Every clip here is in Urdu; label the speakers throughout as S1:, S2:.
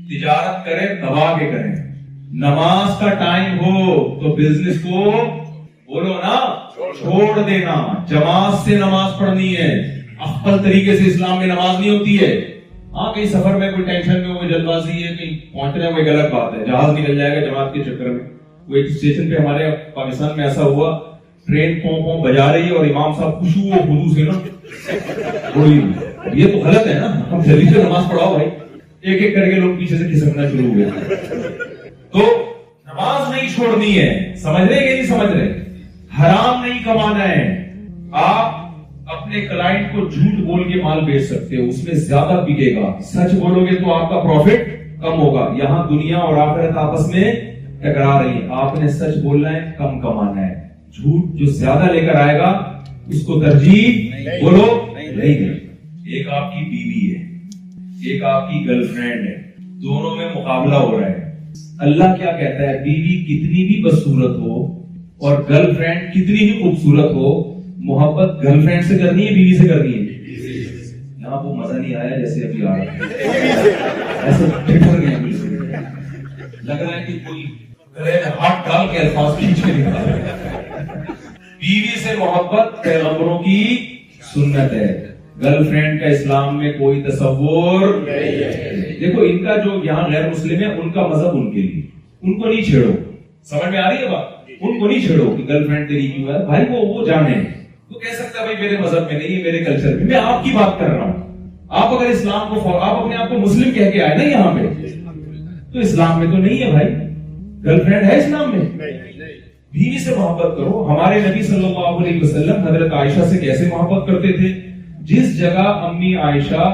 S1: تجارت کریں دبا کے کریں. نماز کا ٹائم ہو تو بزنس کو بولو نا چھوڑ دینا. جماعت سے نماز پڑھنی ہے. افضل طریقے سے اسلام میں نماز نہیں ہوتی ہے. ہاں کہیں سفر میں کوئی ٹینشن میں کوئی جلد بازی ہے, کہیں پہنچنا ہے, وہ ایک الگ بات ہے. جہاز نکل جائے گا جماعت کے چکر میں. وہ ایک اسٹیشن پہ ہمارے پاکستان میں ایسا ہوا, ٹرین پوں پوں بجا رہی ہے اور امام صاحب خوشبو و خضوع سے نا یہ تو غلط ہے نا, ہم جلدی سے نماز پڑھاؤ بھائی. ایک ایک کر کے لوگ پیچھے سے کھسکنا شروع ہو گیا. تو نماز نہیں چھوڑنی ہے. سمجھ رہے کہ نہیں سمجھ رہے؟ حرام نہیں کمانا ہے. آپ اپنے کلائنٹ کو جھوٹ بول کے مال بیچ سکتے ہو, اس میں زیادہ بکے گا. سچ بولو گے تو آپ کا پروفٹ کم ہوگا. یہاں دنیا اور آخرت آپس میں ٹکرا رہی ہے. آپ نے سچ بولنا ہے, کم کمانا ہے. جھوٹ جو زیادہ لے کر آئے گا اس کو ترجیح بولو نہیں دے. ایک آپ کی بیوی ہے, ایک آپ کی گرل فرینڈ ہے, دونوں میں مقابلہ ہو رہا ہے. اللہ کیا کہتا ہے؟ بیوی کتنی بھی بدصورت ہو اور گرل فرینڈ کتنی بھی خوبصورت ہو, محبت گرل فرینڈ سے کرنی ہے بیوی سے کرنی ہے. یہاں وہ مزہ نہیں آیا جیسے ابھی آ رہا ہے, ایسے ٹھٹر گئے بالکل. لگ رہا ہے کہ کوئی ہاتھ ڈال کے الفاظ کھینچ کے نکال رہا ہے. بیوی سے محبت پیغمبروں کی سنت ہے. گرل فرینڈ کا اسلام میں کوئی تصور نہیں ہے. دیکھو ان کا جو یہاں غیر مسلم ہے ان کا مذہب ان کے لیے, ان کو نہیں چھیڑو. سمجھ میں آ رہی ہے بات؟ ان کو نہیں چھیڑو کہ گرل فرینڈ تیری کیوں ہے. بھائی وہ جانے, وہ کہہ سکتا ہے بھائی میرے مذہب میں نہیں, میرے کلچر میں. میں آپ کی بات کر رہا ہوں. آپ اگر اسلام کو آپ اپنے آپ کو مسلم کہہ کے آئے نا یہاں پہ, تو اسلام میں تو نہیں ہے بھائی. گرل فرینڈ ہے اسلام میں. بیوی سے محبت کرو. ہمارے نبی صلی اللہ علیہ وسلم حضرت عائشہ سے کیسے محبت کرتے تھے؟ جس جگہ امی عائشہ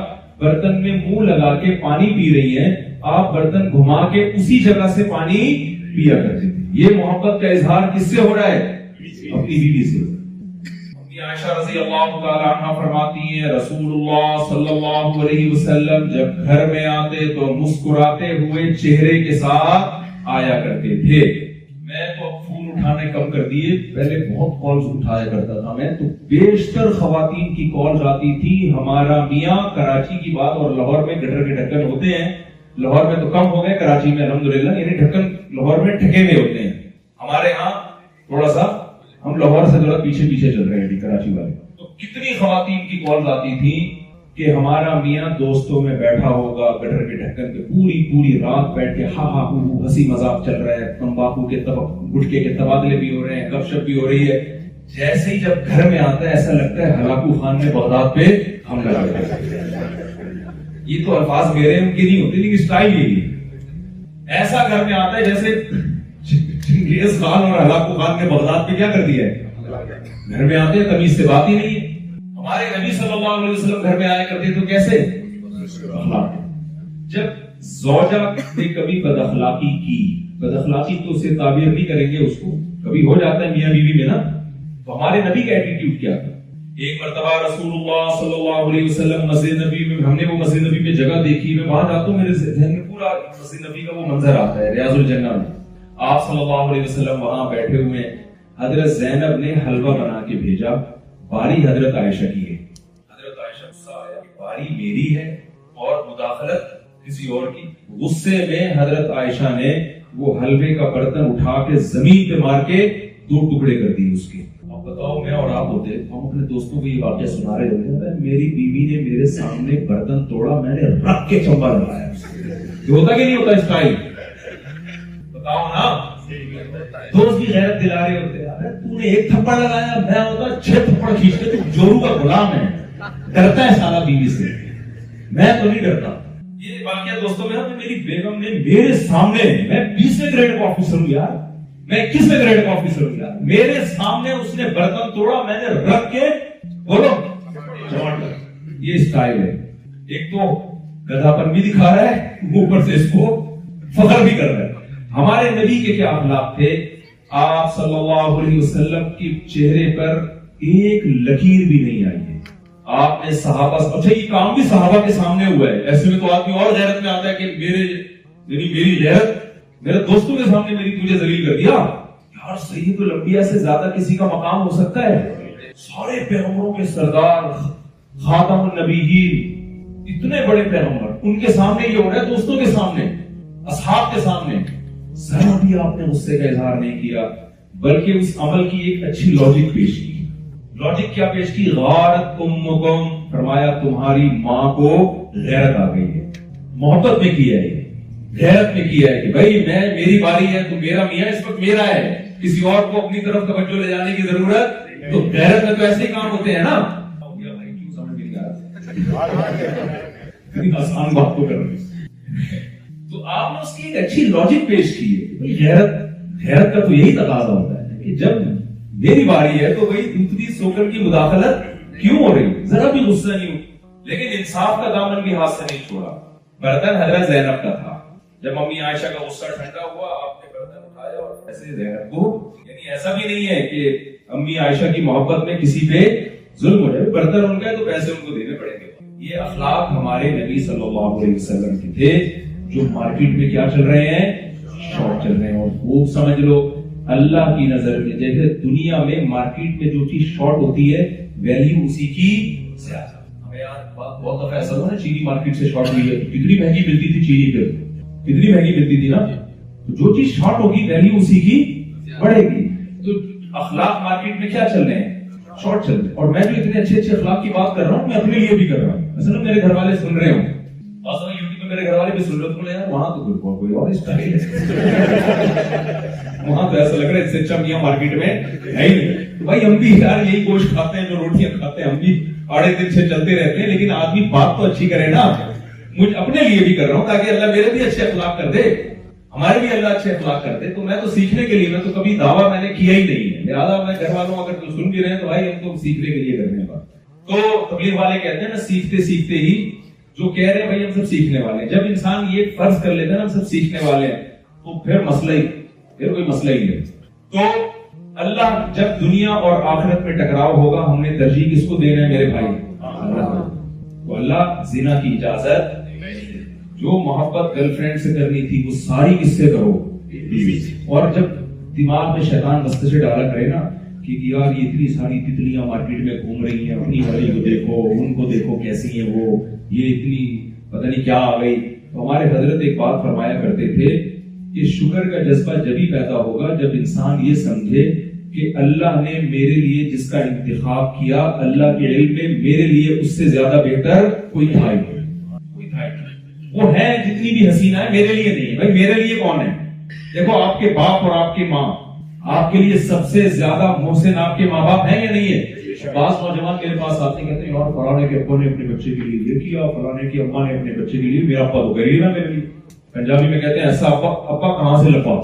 S1: برتن میں منہ لگا کے پانی پی رہی ہیں, آپ برتن گھما کے اسی جگہ سے پانی پیا کرتے تھے. یہ محبت کا اظہار کس سے ہو رہا ہے؟ اپنی بیوی سے. امی عائشہ رضی اللہ تعالی عنہا فرماتی ہیں رسول اللہ صلی اللہ علیہ وسلم جب گھر میں آتے تو مسکراتے ہوئے چہرے کے ساتھ آیا کرتے تھے. میں تو فون اٹھانے کم کر دیے, پہلے بہت کالز اٹھایا کرتا تھا میں, تو بیشتر خواتین کی کالز آتی تھی ہمارا میاں. کراچی کی بات, اور لاہور میں گٹر کے ڈھکن ہوتے ہیں, لاہور میں تو کم ہو گئے, کراچی میں الحمدللہ یعنی ڈھکن لاہور میں ٹھکے میں ہوتے ہیں. ہمارے ہاں تھوڑا سا ہم لاہور سے تھوڑا پیچھے پیچھے چل رہے ہیں کراچی والے. تو کتنی خواتین کی کالز آتی تھی کہ ہمارا میاں دوستوں میں بیٹھا ہوگا گٹر کے ڈھکن پہ, پوری رات بیٹھ کے ہا ہا ہو ہنسی مذاق چل رہا ہے, تمباکو کے گٹکے کے تبادلے بھی ہو رہے ہیں, گپ شپ بھی ہو رہی ہے. جیسے ہی جب گھر میں آتا ہے ایسا لگتا ہے ہلاکو خان نے بغداد پہ حملہ کر دیا. یہ تو الفاظ میرے ان کے نہیں ہوتے لیکن اسٹائل یہی ہے. ایسا گھر میں آتا ہے جیسے چنگیز خان اور ہلاکو خان نے بغداد پہ کیا کر دیا ہے. گھر میں آتے ہیں تمیز سے بات ہی نہیں ہے. ہمارے نبی صلی اللہ علیہ وسلم گھر میں آیا کرتے تو کیسے؟ جب زوجہ نے کبھی بد اخلاقی کی, بد اخلاقی تو اسے تعبیر نہیں کریں گے, اس کو کبھی ہو جاتا ہے میاں بیوی میں نا, تو ہمارے نبی کا ایٹیٹیوڈ کیا تھا؟ ایک مرتبہ رسول اللہ صلی اللہ علیہ وسلم مسجد نبی میں, ہم نے وہ مسجد نبی میں جگہ دیکھی, میں وہاں جاتا ہوں میرے ذہن میں پورا مسجد نبی کا وہ منظر آتا ہے ریاض الجنہ میں. آپ صلی اللہ علیہ وسلم وہاں بیٹھے ہوئے, حضرت زینب نے حلوہ بنا کے بھیجا, باری حضرت عائشہ کی ہے. حضرت عائشہ غصہ آیا کہ باری میری ہے اور مداخلت کسی اور کی. غصے میں حضرت عائشہ نے وہ حلوے کا برتن اٹھا کے زمین پہ مار کے 2 ٹکڑے کر دیے اس کے. اب بتاؤ میں اور آپ ہوتے, ہم اپنے دوستوں کو یہ واقعہ سنا رہے ہوتے ہیں, میری بیوی نے میرے سامنے برتن توڑا, میں نے رکھ کے چمبا لگایا. یہ ہوتا کہ نہیں ہوتا اسٹائل؟ بتاؤ نا. دوست بھی غیرت دلا رہے ہوتے ہیں, تو نے 1 تھپڑ لگایا, میں ہوتا 6 تھپڑ کھینچ کے, تو جورو کا غلام ہے, ڈرتا ہے سارا بیوی سے, میں تو نہیں ڈرتا. یہ واقعہ دوستوں میں میری بیگم نے میرے سامنے, میں 20ویں گریڈ کا آفیسر ہوں یار, میں 21ویں گریڈ کا آفیسر ہوں یار, میرے سامنے اس نے برتن توڑا, میں نے رکھ کے بولو جماٹ. یہ اسٹائل ہے. ایک تو گدھا پن بھی دکھا رہا ہے, اوپر سے اس کو فخر بھی کر رہا ہے. ہمارے نبی کے کیا اخلاق تھے؟ آپ صلی اللہ علیہ وسلم کے چہرے پر ایک لکیر بھی نہیں آئی ہے. آپ نے صحابہ, اچھا یہ کام بھی صحابہ کے سامنے ہوا ہے, ایسے میں تو آدمی اور غیرت میں آتا ہے کہ میری غیرت میرے دوستوں کے سامنے میری تجھے ذلیل کر دیا. یار سید الانبیاء سے زیادہ کسی کا مقام ہو سکتا ہے؟ سارے پیغمبروں کے سردار, خاتم النبیین, اتنے بڑے پیغمبر, ان کے سامنے یہ ہو رہا ہے دوستوں کے سامنے. اصحاب کے سامنے ذرا بھی آپ نے غصے کا اظہار نہیں کیا، بلکہ اس عمل کی ایک اچھی لاجک پیش کی. لاجک کیا پیش کی؟ غارت امکم، فرمایا تمہاری ماں کو غیرت آ گئی ہے. محبت میں کیا ہے، غیرت میں کیا ہے کہ بھائی میری باری ہے تو میرا میاں اس وقت میرا ہے، کسی اور کو اپنی طرف توجہ لے جانے کی ضرورت. تو غیرت میں تو ایسے ہی کام ہوتے ہیں نا. کیوں سمجھ نہیں آ رہا؟ آسان بات کو کر رہے. تو آپ نے اس کی ایک اچھی لاجک پیش کی ہے. غیرت کا تو یہی تقاضا ہوتا ہے کہ جب میری باری ہے تو بھائی دوسری سوکر کی مداخلت کیوں ہو رہی؟ ذرا بھی غصہ نہیں ہو. لیکن انصاف کا دامن بھی ہاتھ سے نہیں چھوڑا. برتن حضرت زینب کا تھا. جب امی عائشہ کا غصہ ٹھنڈا ہوا، آپ نے برتن اٹھایا اور ایسے زینب کو، یعنی ایسا بھی نہیں ہے کہ امی عائشہ کی محبت میں کسی پہ ظلم ہو جائے. برتن ان کا ہے تو پیسے ان کو دینے پڑیں گے. یہ اخلاق ہمارے نبی صلی اللہ علیہ وسلم کے تھے، جو مارکیٹ میں کیا چل رہے ہیں؟ شارٹ چل رہے ہیں. اور خوب سمجھ لو، اللہ کی نظر میں جیسے دنیا میں مارکیٹ میں جو چیز شارٹ ہوتی ہے ویلیو اسی کی زیادہ. ہمیں یار بہت دفعہ ایسا ہوا نا، چینی مارکیٹ سے شارٹ ہوئی ہے، کتنی مہنگی ملتی تھی چینی پہ، کتنی مہنگی ملتی تھی نا. تو جو چیز شارٹ ہوگی ویلیو اسی کی بڑھے گی. تو اخلاق مارکیٹ میں کیا چل رہے ہیں؟ شارٹ چل رہے ہیں. اور میں جو اتنے اچھے اچھے اخلاق کی بات کر رہا ہوں، میں اپنے لیے بھی کر رہا ہوں. اصل میں میرے گھر والے سن رہے ہوں، اصل میں یوٹیوب پہ میرے گھر والے بھی سن رہے ہیں. وہاں تو کوئی اور اسٹائل ہے، وہاں تو ایسا لگ رہا ہے اس سے اچھا میاں مارکیٹ میں ہے ہی نہیں. تو بھائی ہم بھی یار یہی گوشت کھاتے ہیں جو روٹیاں کھاتے ہیں، ہم بھی آڑے دن سے چلتے رہتے ہیں. لیکن آدمی بات تو اچھی کرے نا. مجھ اپنے لیے بھی کر رہا ہوں تاکہ اللہ میرے بھی اچھے اخلاق کر دے، ہمارے بھی اللہ اچھے اخلاق کر دے. تو میں تو سیکھنے کے لیے، میں تو کبھی دعویٰ میں نے کیا ہی نہیں ہے. لہٰذا میں گھر والوں اگر تو سن بھی رہے ہیں تو بھائی ہم تو سیکھنے کے لیے کرنے کا. تو تبلیغ والے کہتے ہیں نا، سیکھتے سیکھتے ہی، جو کہہ رہے ہیں بھائی ہم سب سیکھنے والے ہیں. جب انسان یہ فرض کر لیتا ہے نا ہم سب سیکھنے والے ہیں، تو پھر کوئی مسئلہ ہی ہے. تو اللہ جب دنیا اور آخرت میں ٹکراؤ ہوگا، ہم نے ترجیح کس کو دینا ہے میرے بھائی؟ تو اللہ زنا کی اجازت، جو محبت گرل فرینڈ سے کرنی تھی وہ ساری کس سے کرو؟ اور جب دماغ میں شیطان بستے سے ڈالا کرے نا کہ یار یہ اتنی ساری تتلیاں مارکیٹ میں گھوم رہی ہیں، اپنی والی کو دیکھو، ان کو دیکھو کیسی ہیں وہ، یہ اتنی پتہ نہیں کیا آ گئی. تو ہمارے حضرت ایک بات فرمایا کرتے تھے کہ شکر کا جذبہ جبھی پیدا ہوگا جب انسان یہ سمجھے کہ اللہ نے میرے لیے جس کا انتخاب کیا، اللہ کے علم میں میرے لیے اس سے زیادہ بہتر کوئی تھا ہی نہیں. وہ ہے جتنی بھی حسینہ ہے میرے لیے نہیں. بھائی میرے لیے کون ہے؟ دیکھو آپ کے باپ اور آپ کی ماں، آپ کے لیے سب سے زیادہ محسن آپ کے ماں باپ ہیں یا نہیں ہے؟ بعض نوجوان میرے پاس آتے ہیں کہتے ہیں یار فلانے کے ابا نے اپنے بچے کے لیے یہ کیا، فلانے کی اماں نے اپنے بچے کے لیے، میرا ابا تو کر ہی نا میرے لیے. پنجابی میں کہتے ہیں ایسا ابا کہاں سے لپا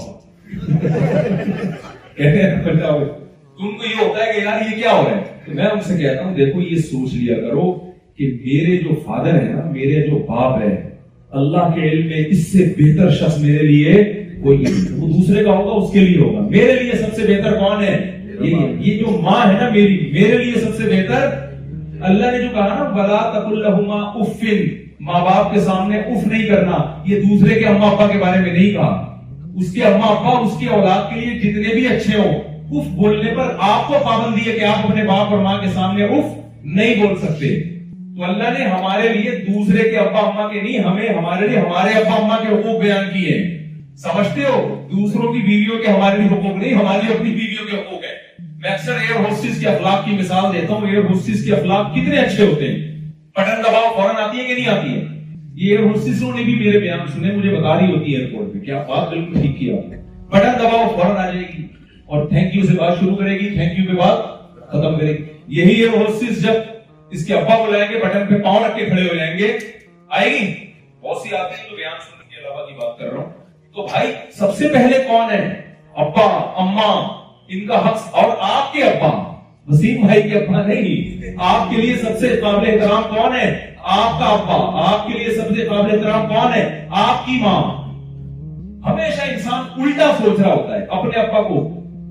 S1: کہتے ہیں پنجاب میں. تو ان کو یہ ہوتا ہے کہ یار یہ کیا ہو رہا ہے. تو میں ان سے کہتا ہوں دیکھو یہ سوچ لیا کرو کہ میرے جو فادر ہے نا، میرے جو باپ ہے، اللہ کے علم میں اس سے بہتر شخص میرے لیے کوئی نہیں. وہ دوسرے کا ہوگا اس کے لیے ہوگا، میرے لیے سب سے بہتر کون ہے؟ یہ جو ماں ہے نا میرے لیے سب سے بہتر. اللہ نے جو کہا نا وَلَا تَقُلْ لَهُمَا اُفٍّ، ماں باپ کے سامنے اف نہیں کرنا. یہ دوسرے کے اماں ابا کے بارے میں نہیں کہا. اس کے اماں ابا اس کی اولاد کے لیے جتنے بھی اچھے ہوں، اف بولنے پر آپ کو پابندی ہے کہ آپ اپنے باپ اور ماں کے سامنے اف نہیں بول سکتے. تو اللہ نے ہمارے لیے دوسرے کے ابا اماں کے نہیں، ہمیں ہمارے لیے ہمارے ابا اماں کے حقوق بیان کیے ہیں. سمجھتے ہو؟ دوسروں کی بیویوں کے ہمارے لیے حقوق نہیں، ہمارے لیے اپنی بیویوں کے حقوق ہیں. میں اکثر ایئر ہوسٹس کے اخلاق کی مثال دیتا ہوں. ایئر ہوسٹس کے اخلاق کتنے اچھے ہوتے ہیں. بٹن دباؤ فوراً آتی ہے کہ نہیں آتی ہے؟ یہ ایئر ہوسٹسوں نے بھی میرے بیان سنے، مجھے بتا رہی ہوتی ہے ایئرپورٹ پہ کیا بات بالکل ٹھیک کیا. بٹن دباؤ فوراً آ جائے گی اور تھینک یو سے بات شروع کرے گی، تھینک یو پہ بات ختم کرے گی. یہی ایئر ہوسٹس جب اس کے ابا بلائیں گے بٹن پہ پاؤں رکھ کے کھڑے ہو جائیں گے. آئے گی؟ بہت سی آتے ہیں تو بیان سننے کے علاوہ کی بات کر رہا ہوں. تو بھائی سب سے پہلے کون ہے؟ ابا اماں، ان کا حق. اور آپ کے ابا، وسیم بھائی کے ابا نہیں، آپ کے لیے سب سے قابل احترام کون ہے؟ آپ کا ابا. آپ کے لیے سب سے قابل احترام کون ہے؟ آپ کی ماں. ہمیشہ انسان الٹا سوچ رہا ہوتا ہے. اپنے ابا کو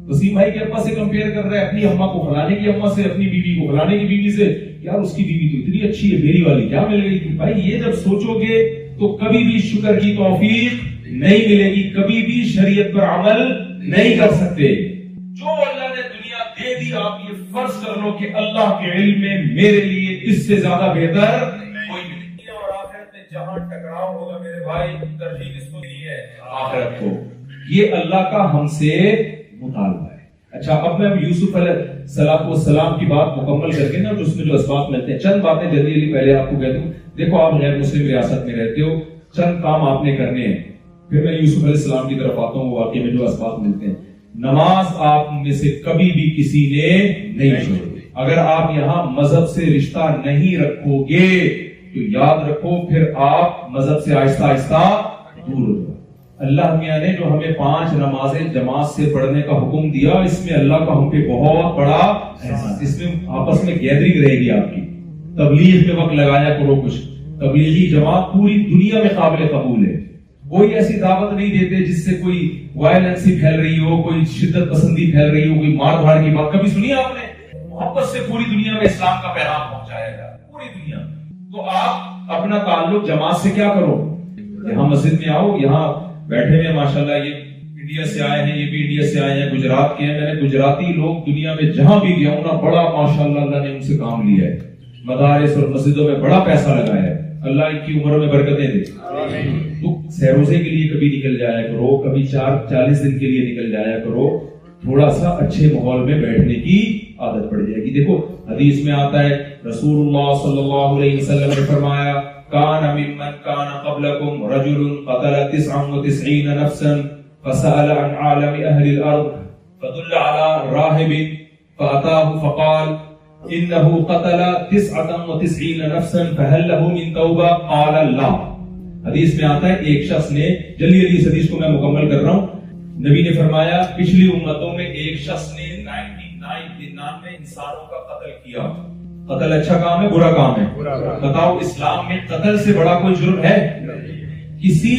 S1: وسیم بھائی کے ابا سے کمپیئر کر رہا ہے، اپنی اماں کو فلانے کی اماں سے، اپنی بیوی کو فلانے کی بیوی سے. یار اس کی بیوی تو اتنی اچھی ہے، میری والی کیا مل گئی تھی. بھائی یہ جب سوچو گے تو کبھی بھی شکر کی توفیق نہیں ملے گی، کبھی بھی شریعت پر عمل نہیں کر سکتے. جو اللہ نے دنیا دے دی، آپ یہ فرض کر لو کہ اللہ کے علم میں میرے لیے اس سے زیادہ بہتر کوئی نہیں. اور آخرت میں جہاں ٹکراؤ ہوگا میرے بھائی، ترجیح کس کو دی ہے؟ آخرت کو. یہ اللہ کا ہم سے مطالبہ ہے. اچھا اب میں یوسف علیہ السلام کی بات مکمل کر کے نا اس میں جو اسباق ملتے ہیں چند باتیں جلدی پہلے آپ کو کہہ دوں. دیکھو آپ غیر مسلم ریاست میں رہتے ہو, چند کام آپ نے کرنے ہیں, پھر میں یوسف علیہ السلام کی طرف آتا ہوں. واقعی میں جو اسباق ملتے ہیں, نماز آپ میں سے کبھی بھی کسی نے نہیں چھوڑی. اگر آپ یہاں مذہب سے رشتہ نہیں رکھو گے تو یاد رکھو پھر آپ مذہب سے آہستہ آہستہ دور ہو. اللہ میاں نے جو ہمیں 5 نمازیں جماعت سے پڑھنے کا حکم دیا, اس میں اللہ کا ہم پہ بہت بڑا احسان. اس میں آپس میں گیدرنگ رہے گی آپ کی. تبلیغ کے وقت لگایا کرو کچھ. تبلیغی جماعت پوری دنیا میں قابل قبول ہے. کوئی ایسی دعوت نہیں دیتے جس سے کوئی وائلنسی پھیل رہی ہو, کوئی شدت پسندی پھیل رہی ہو, کوئی مار دھاڑ کی بات کبھی سنی آپ نے؟ محبت سے پوری دنیا میں اسلام کا پیغام پہنچایا جائے پوری دنیا. تو آپ اپنا تعلق جماعت سے کیا کرو, یہاں مسجد میں آؤ, یہاں بیٹھے ہوئے ماشاءاللہ یہ انڈیا سے آئے ہیں, یہ بھی انڈیا سے آئے ہیں, گجرات کے ہیں. میں نے گجراتی لوگ دنیا میں جہاں بھی گیا ہوں نا, بڑا ماشاءاللہ اللہ نے ان سے کام لیا ہے. مدارس اور مسجدوں میں بڑا پیسہ لگایا ہے. اللہ ان کی عمروں میں برکتیں دے. تو سیروزے کے لیے کبھی نکل جایا کرو, کبھی 40 دن کے لیے نکل جایا کرو. تھوڑا سا اچھے ماحول میں بیٹھنے کی عادت پڑ جائے گی. دیکھو حدیث میں آتا ہے رسول اللہ صلی اللہ علیہ وسلم نے فرمایا کان ممن کان قبلکم رجل قتل 99 نفسا فسأل عن عالم اہل الارض فدل على راہب فاتاه فقال انه قتل 99 نفسا فهل له من توبہ قال لا. حدیث میں آتا ہے ایک شخص نے, جلدی اس حدیث کو میں مکمل کر رہا ہوں, نبی نے فرمایا پچھلی امتوں میں ایک شخص نے 99 انسانوں کا قتل کیا. قتل اچھا کام ہے برا کام ہے؟ بتاؤ اسلام میں قتل سے بڑا کوئی جرم ہے؟ کسی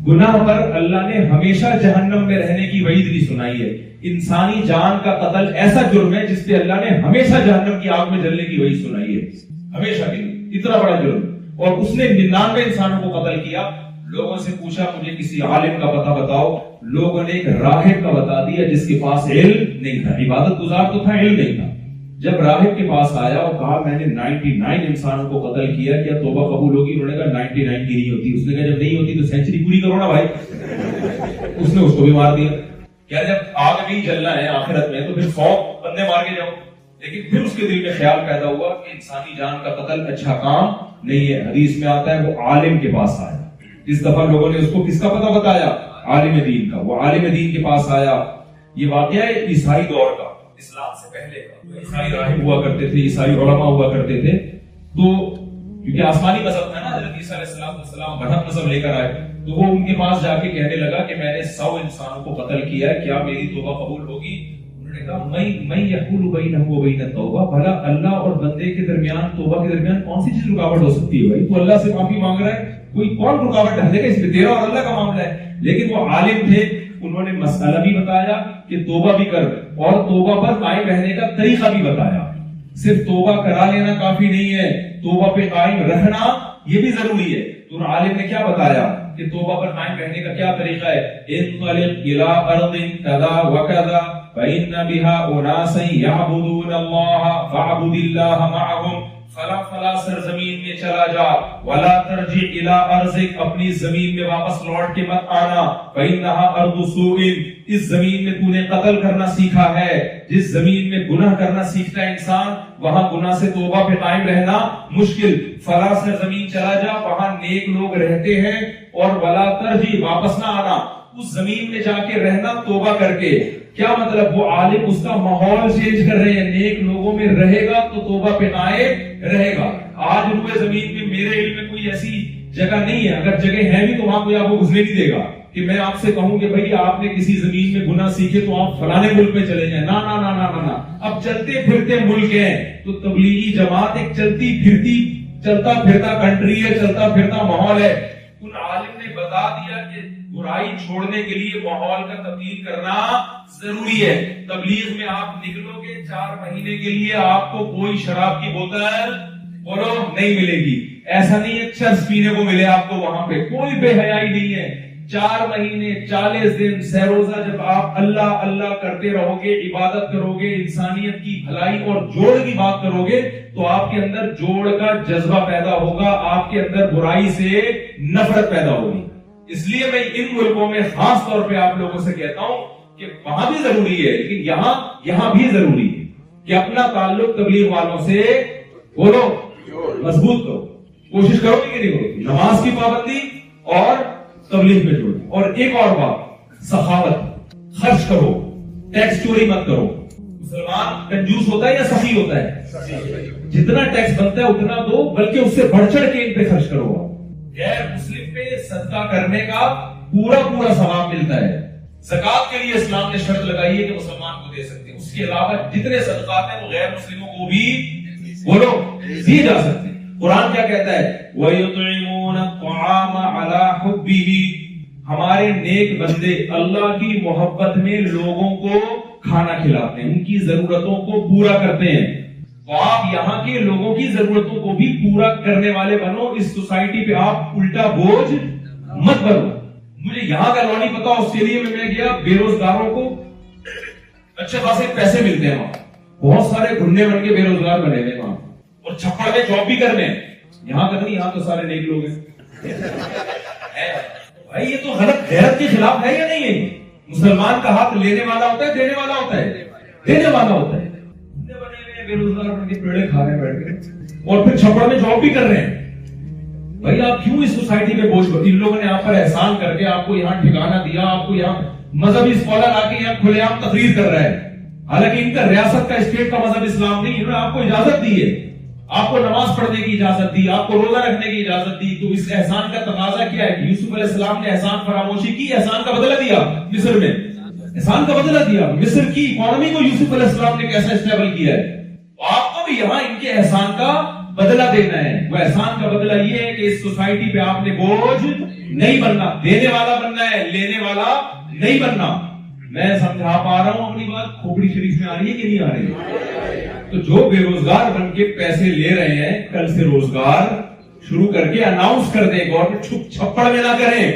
S1: گناہ پر اللہ نے ہمیشہ جہنم میں رہنے کی وعید نہیں سنائی ہے. انسانی جان کا قتل ایسا جرم ہے جس پہ اللہ نے ہمیشہ جہنم کی آگ میں جلنے کی وعید سنائی ہے, ہمیشہ کے لیے. اتنا بڑا جرم. اور اس نے 99 انسانوں کو قتل کیا. لوگوں سے پوچھا مجھے کسی عالم کا پتہ بتاؤ, لوگوں نے ایک راہب کا بتا دیا جس کے پاس علم نہیں تھا, عبادت گزار تو تھا, علم نہیں تھا. جب راہب کے پاس آیا اور کہا میں نے 99 انسانوں کو قتل کیا, کیا توبہ قبول ہوگی؟ انہوں نے کہا 99 کی نہیں ہوتی. اس نے کہا جب نہیں ہوتی تو سینچری پوری کرو نا بھائی. اس نے اس کو بھی مار دیا. کیا جب آگ نہیں جلنا ہے آخرت میں تو پھر 100 بندے مار کے جاؤ. لیکن پھر اس کے دل میں خیال پیدا ہوا کہ انسانی جان کا قتل اچھا کام نہیں ہے. حدیث میں آتا ہے وہ عالم کے پاس آیا. اس دفعہ لوگوں نے اس کو کس کا پتہ بتایا؟ عالم دین کا. وہ عالم دین کے پاس آیا. یہ واقعہ ہے عیسائی دور کا, اسلام سے پہلے کا. عیسائی راہب ہوا کرتے تھے, عیسائی علماء ہوا کرتے تھے. تو کیونکہ آسمانی مذہب تھا نا, حضرت عیسیٰ علیہ السلام برحق مذہب لے کر آئے, تو وہ ان کے پاس جا کے کہنے لگا کہ میں نے 100 انسانوں کو قتل کیا ہے, کیا میری توبہ قبول ہوگی؟ انہوں نے کہا میں یحول بینہ و بین التوبہ, بھلا اللہ اور بندے کے درمیان, توبہ کے درمیان کون سی چیز رکاوٹ ہو سکتی ہے بھائی؟ تو اللہ سے معافی مانگ رہا ہے, کوئی کون رکاوٹ ڈال دے گا اس میں؟ تیرا اور اللہ کا معاملہ ہے. لیکن وہ عالم تھے, انہوں نے مسئلہ بھی بتایا کہ توبہ بھی کر, اور توبہ پر قائم رہنے کا طریقہ بھی بتایا. صرف توبہ کرا لینا کافی نہیں ہے, توبہ پہ قائم رہنا یہ بھی ضروری ہے. تو عالم نے کیا بتایا کہ توبہ پر قائم رہنے کا کیا طریقہ ہے؟ انطلق الى ارض كذا وكذا فإن بها أناسا يعبدون الله فاعبد الله معهم. فلا سرزمین میں چلا جا, ولا ترجع الى ارضک, اپنی زمین میں واپس لوٹ کے مت آنا. فإنها ارض سوء, اس زمین میں تو نے قتل کرنا سیکھا ہے. جس زمین میں گناہ کرنا سیکھتا ہے انسان, وہاں گناہ سے توبہ پہ قائم رہنا مشکل. فلا سرزمین چلا جا, وہاں نیک لوگ رہتے ہیں. اور ولا ترجع, واپس نہ آنا, اس زمین میں جا کے رہنا توبہ کر کے. کیا مطلب؟ وہ عالم اس کا ماحول چینج کر رہے ہیں, نیک لوگوں میں رہے گا تو توبہ پہ قائم رہے گا. آج روئے زمین میں میرے علم میں کوئی ایسی جگہ نہیں ہے, اگر جگہ ہے بھی تو وہاں کوئی آپ کو گھسنے نہیں دے گا کہ میں آپ سے کہوں کہ بھائی آپ نے کسی زمین میں گناہ سیکھے تو آپ فلانے ملک میں چلے جائیں. نا نا نا نا نا. اب چلتے پھرتے ملک ہیں, تو تبلیغی جماعت ایک چلتی پھرتی, چلتا پھرتا کنٹری ہے, چلتا پھرتا ماحول ہے. ان عالم نے بتا دیا کہ برائی چھوڑنے کے لیے ماحول کا تبدیل کرنا ضروری ہے. تبلیغ میں آپ نکلو گے 4 مہینے کے لیے آپ کو کوئی شراب کی بوتل بولو نہیں ملے گی. ایسا نہیں ہے چرس پینے کو ملے آپ کو, وہاں پہ کوئی بے حیائی نہیں ہے. 4 مہینے 40 دن سہروزہ جب آپ اللہ اللہ کرتے رہو گے, عبادت کرو گے, انسانیت کی بھلائی اور جوڑ کی بات کرو گے, تو آپ کے اندر جوڑ کا جذبہ پیدا ہوگا, آپ کے اندر برائی سے نفرت پیدا ہوگی. اس لیے میں ان ملکوں میں خاص طور پہ آپ لوگوں سے کہتا ہوں کہ وہاں بھی ضروری ہے، لیکن یہاں بھی ضروری ہے کہ اپنا تعلق تبلیغ والوں سے بولو مضبوط کرو، کوشش کرو کہ نہیں کرو، نماز کی پابندی اور تبلیغ میں جوڑو۔ اور ایک اور بات، سخاوت، خرچ کرو، ٹیکس چوری مت کرو۔ مسلمان کنجوس ہوتا ہے یا سخی ہوتا ہے؟ جتنا ٹیکس بنتا ہے اتنا دو، بلکہ اس سے بڑھ چڑھ کے ان پہ خرچ کرو۔ غیر مسلم پہ صدقہ کرنے کا پورا ثواب ملتا ہے۔ زکات کے لیے اسلام نے شرط لگائی ہے کہ مسلمان کو دے سکتے ہیں، اس کے علاوہ جتنے صدقات ہیں وہ غیر مسلموں کو بھی بولو دیے جا سکتے ہیں۔ قرآن کیا کہتا ہے؟ وَيُطْعِمُونَ الطَّعَامَ عَلَى حُبِّهِ، ہمارے نیک بندے اللہ کی محبت میں لوگوں کو کھانا کھلاتے ہیں، ان کی ضرورتوں کو پورا کرتے ہیں۔ تو آپ یہاں کے لوگوں کی ضرورتوں کو بھی پورا کرنے والے بنو، اس سوسائٹی پہ آپ الٹا بوجھ مت بنو۔ مجھے یہاں کا لا نہیں پتا، آسٹریلیا میں گیا، بے روزگاروں کو اچھے خاصے پیسے ملتے ہیں، وہاں بہت سارے گھنڈے بن کے بے روزگار بنے ہوئے وہاں، اور چھپڑ میں جاب بھی کرنے ہیں۔ یہاں کا نہیں، یہاں تو سارے نیک لوگ ہیں۔ بھائی یہ تو غلط غیرت کے خلاف ہے یا نہیں ہے؟ مسلمان کا ہاتھ لینے والا ہوتا ہے، دینے والا ہوتا ہے، دینے والا ہوتا ہے۔ بے روزگار بن کے پیڑے کھا رہے ہیں بیٹھ کے، اور پھر چھپڑ میں جاب بھی کر رہے ہیں۔ بھائی آپ کیوں اس سوسائٹی میں بوجھ بنتے؟ ان لوگوں نے آپ پر احسان کر کے آپ کو یہاں ٹھکانہ دیا، آپ کو یہاں مذہبی اسکالر آ کے یہاں کھلے عام تقریر کر رہا ہے، حالانکہ ان کا ریاست کا اسٹیٹ کا مذہب اسلام نہیں، انہوں نے آپ کو اجازت دی ہے، آپ کو نماز پڑھنے کی اجازت دی، آپ کو روزہ رکھنے کی اجازت دی۔ تو اس احسان کا تقاضا کیا ہے کہ یوسف علیہ السلام نے احسان فراموشی کی، احسان کا بدلہ دیا، مصر میں احسان کا بدلہ دیا۔ مصر کی اکانومی کو یوسف علیہ السلام نے کیسا اسٹیبل کیا ہے، آپ کو بھی یہاں ان کے احسان کا بدلہ دینا ہے۔ وہ احسان کا بدلہ یہ ہے کہ اس سوسائٹی پہ آپ نے بوجھ نہیں بننا، دینے والا بننا ہے، لینے والا نہیں بننا۔ میں سمجھا پا رہا ہوں اپنی بات؟ کھوپڑی شریف میں آ رہی ہے کہ نہیں آ رہی ہے؟ تو جو بے روزگار بن کے پیسے لے رہے ہیں، کل سے روزگار شروع کر کے اناؤنس کر دیں، گورنمنٹ چھپڑ میں نہ کریں،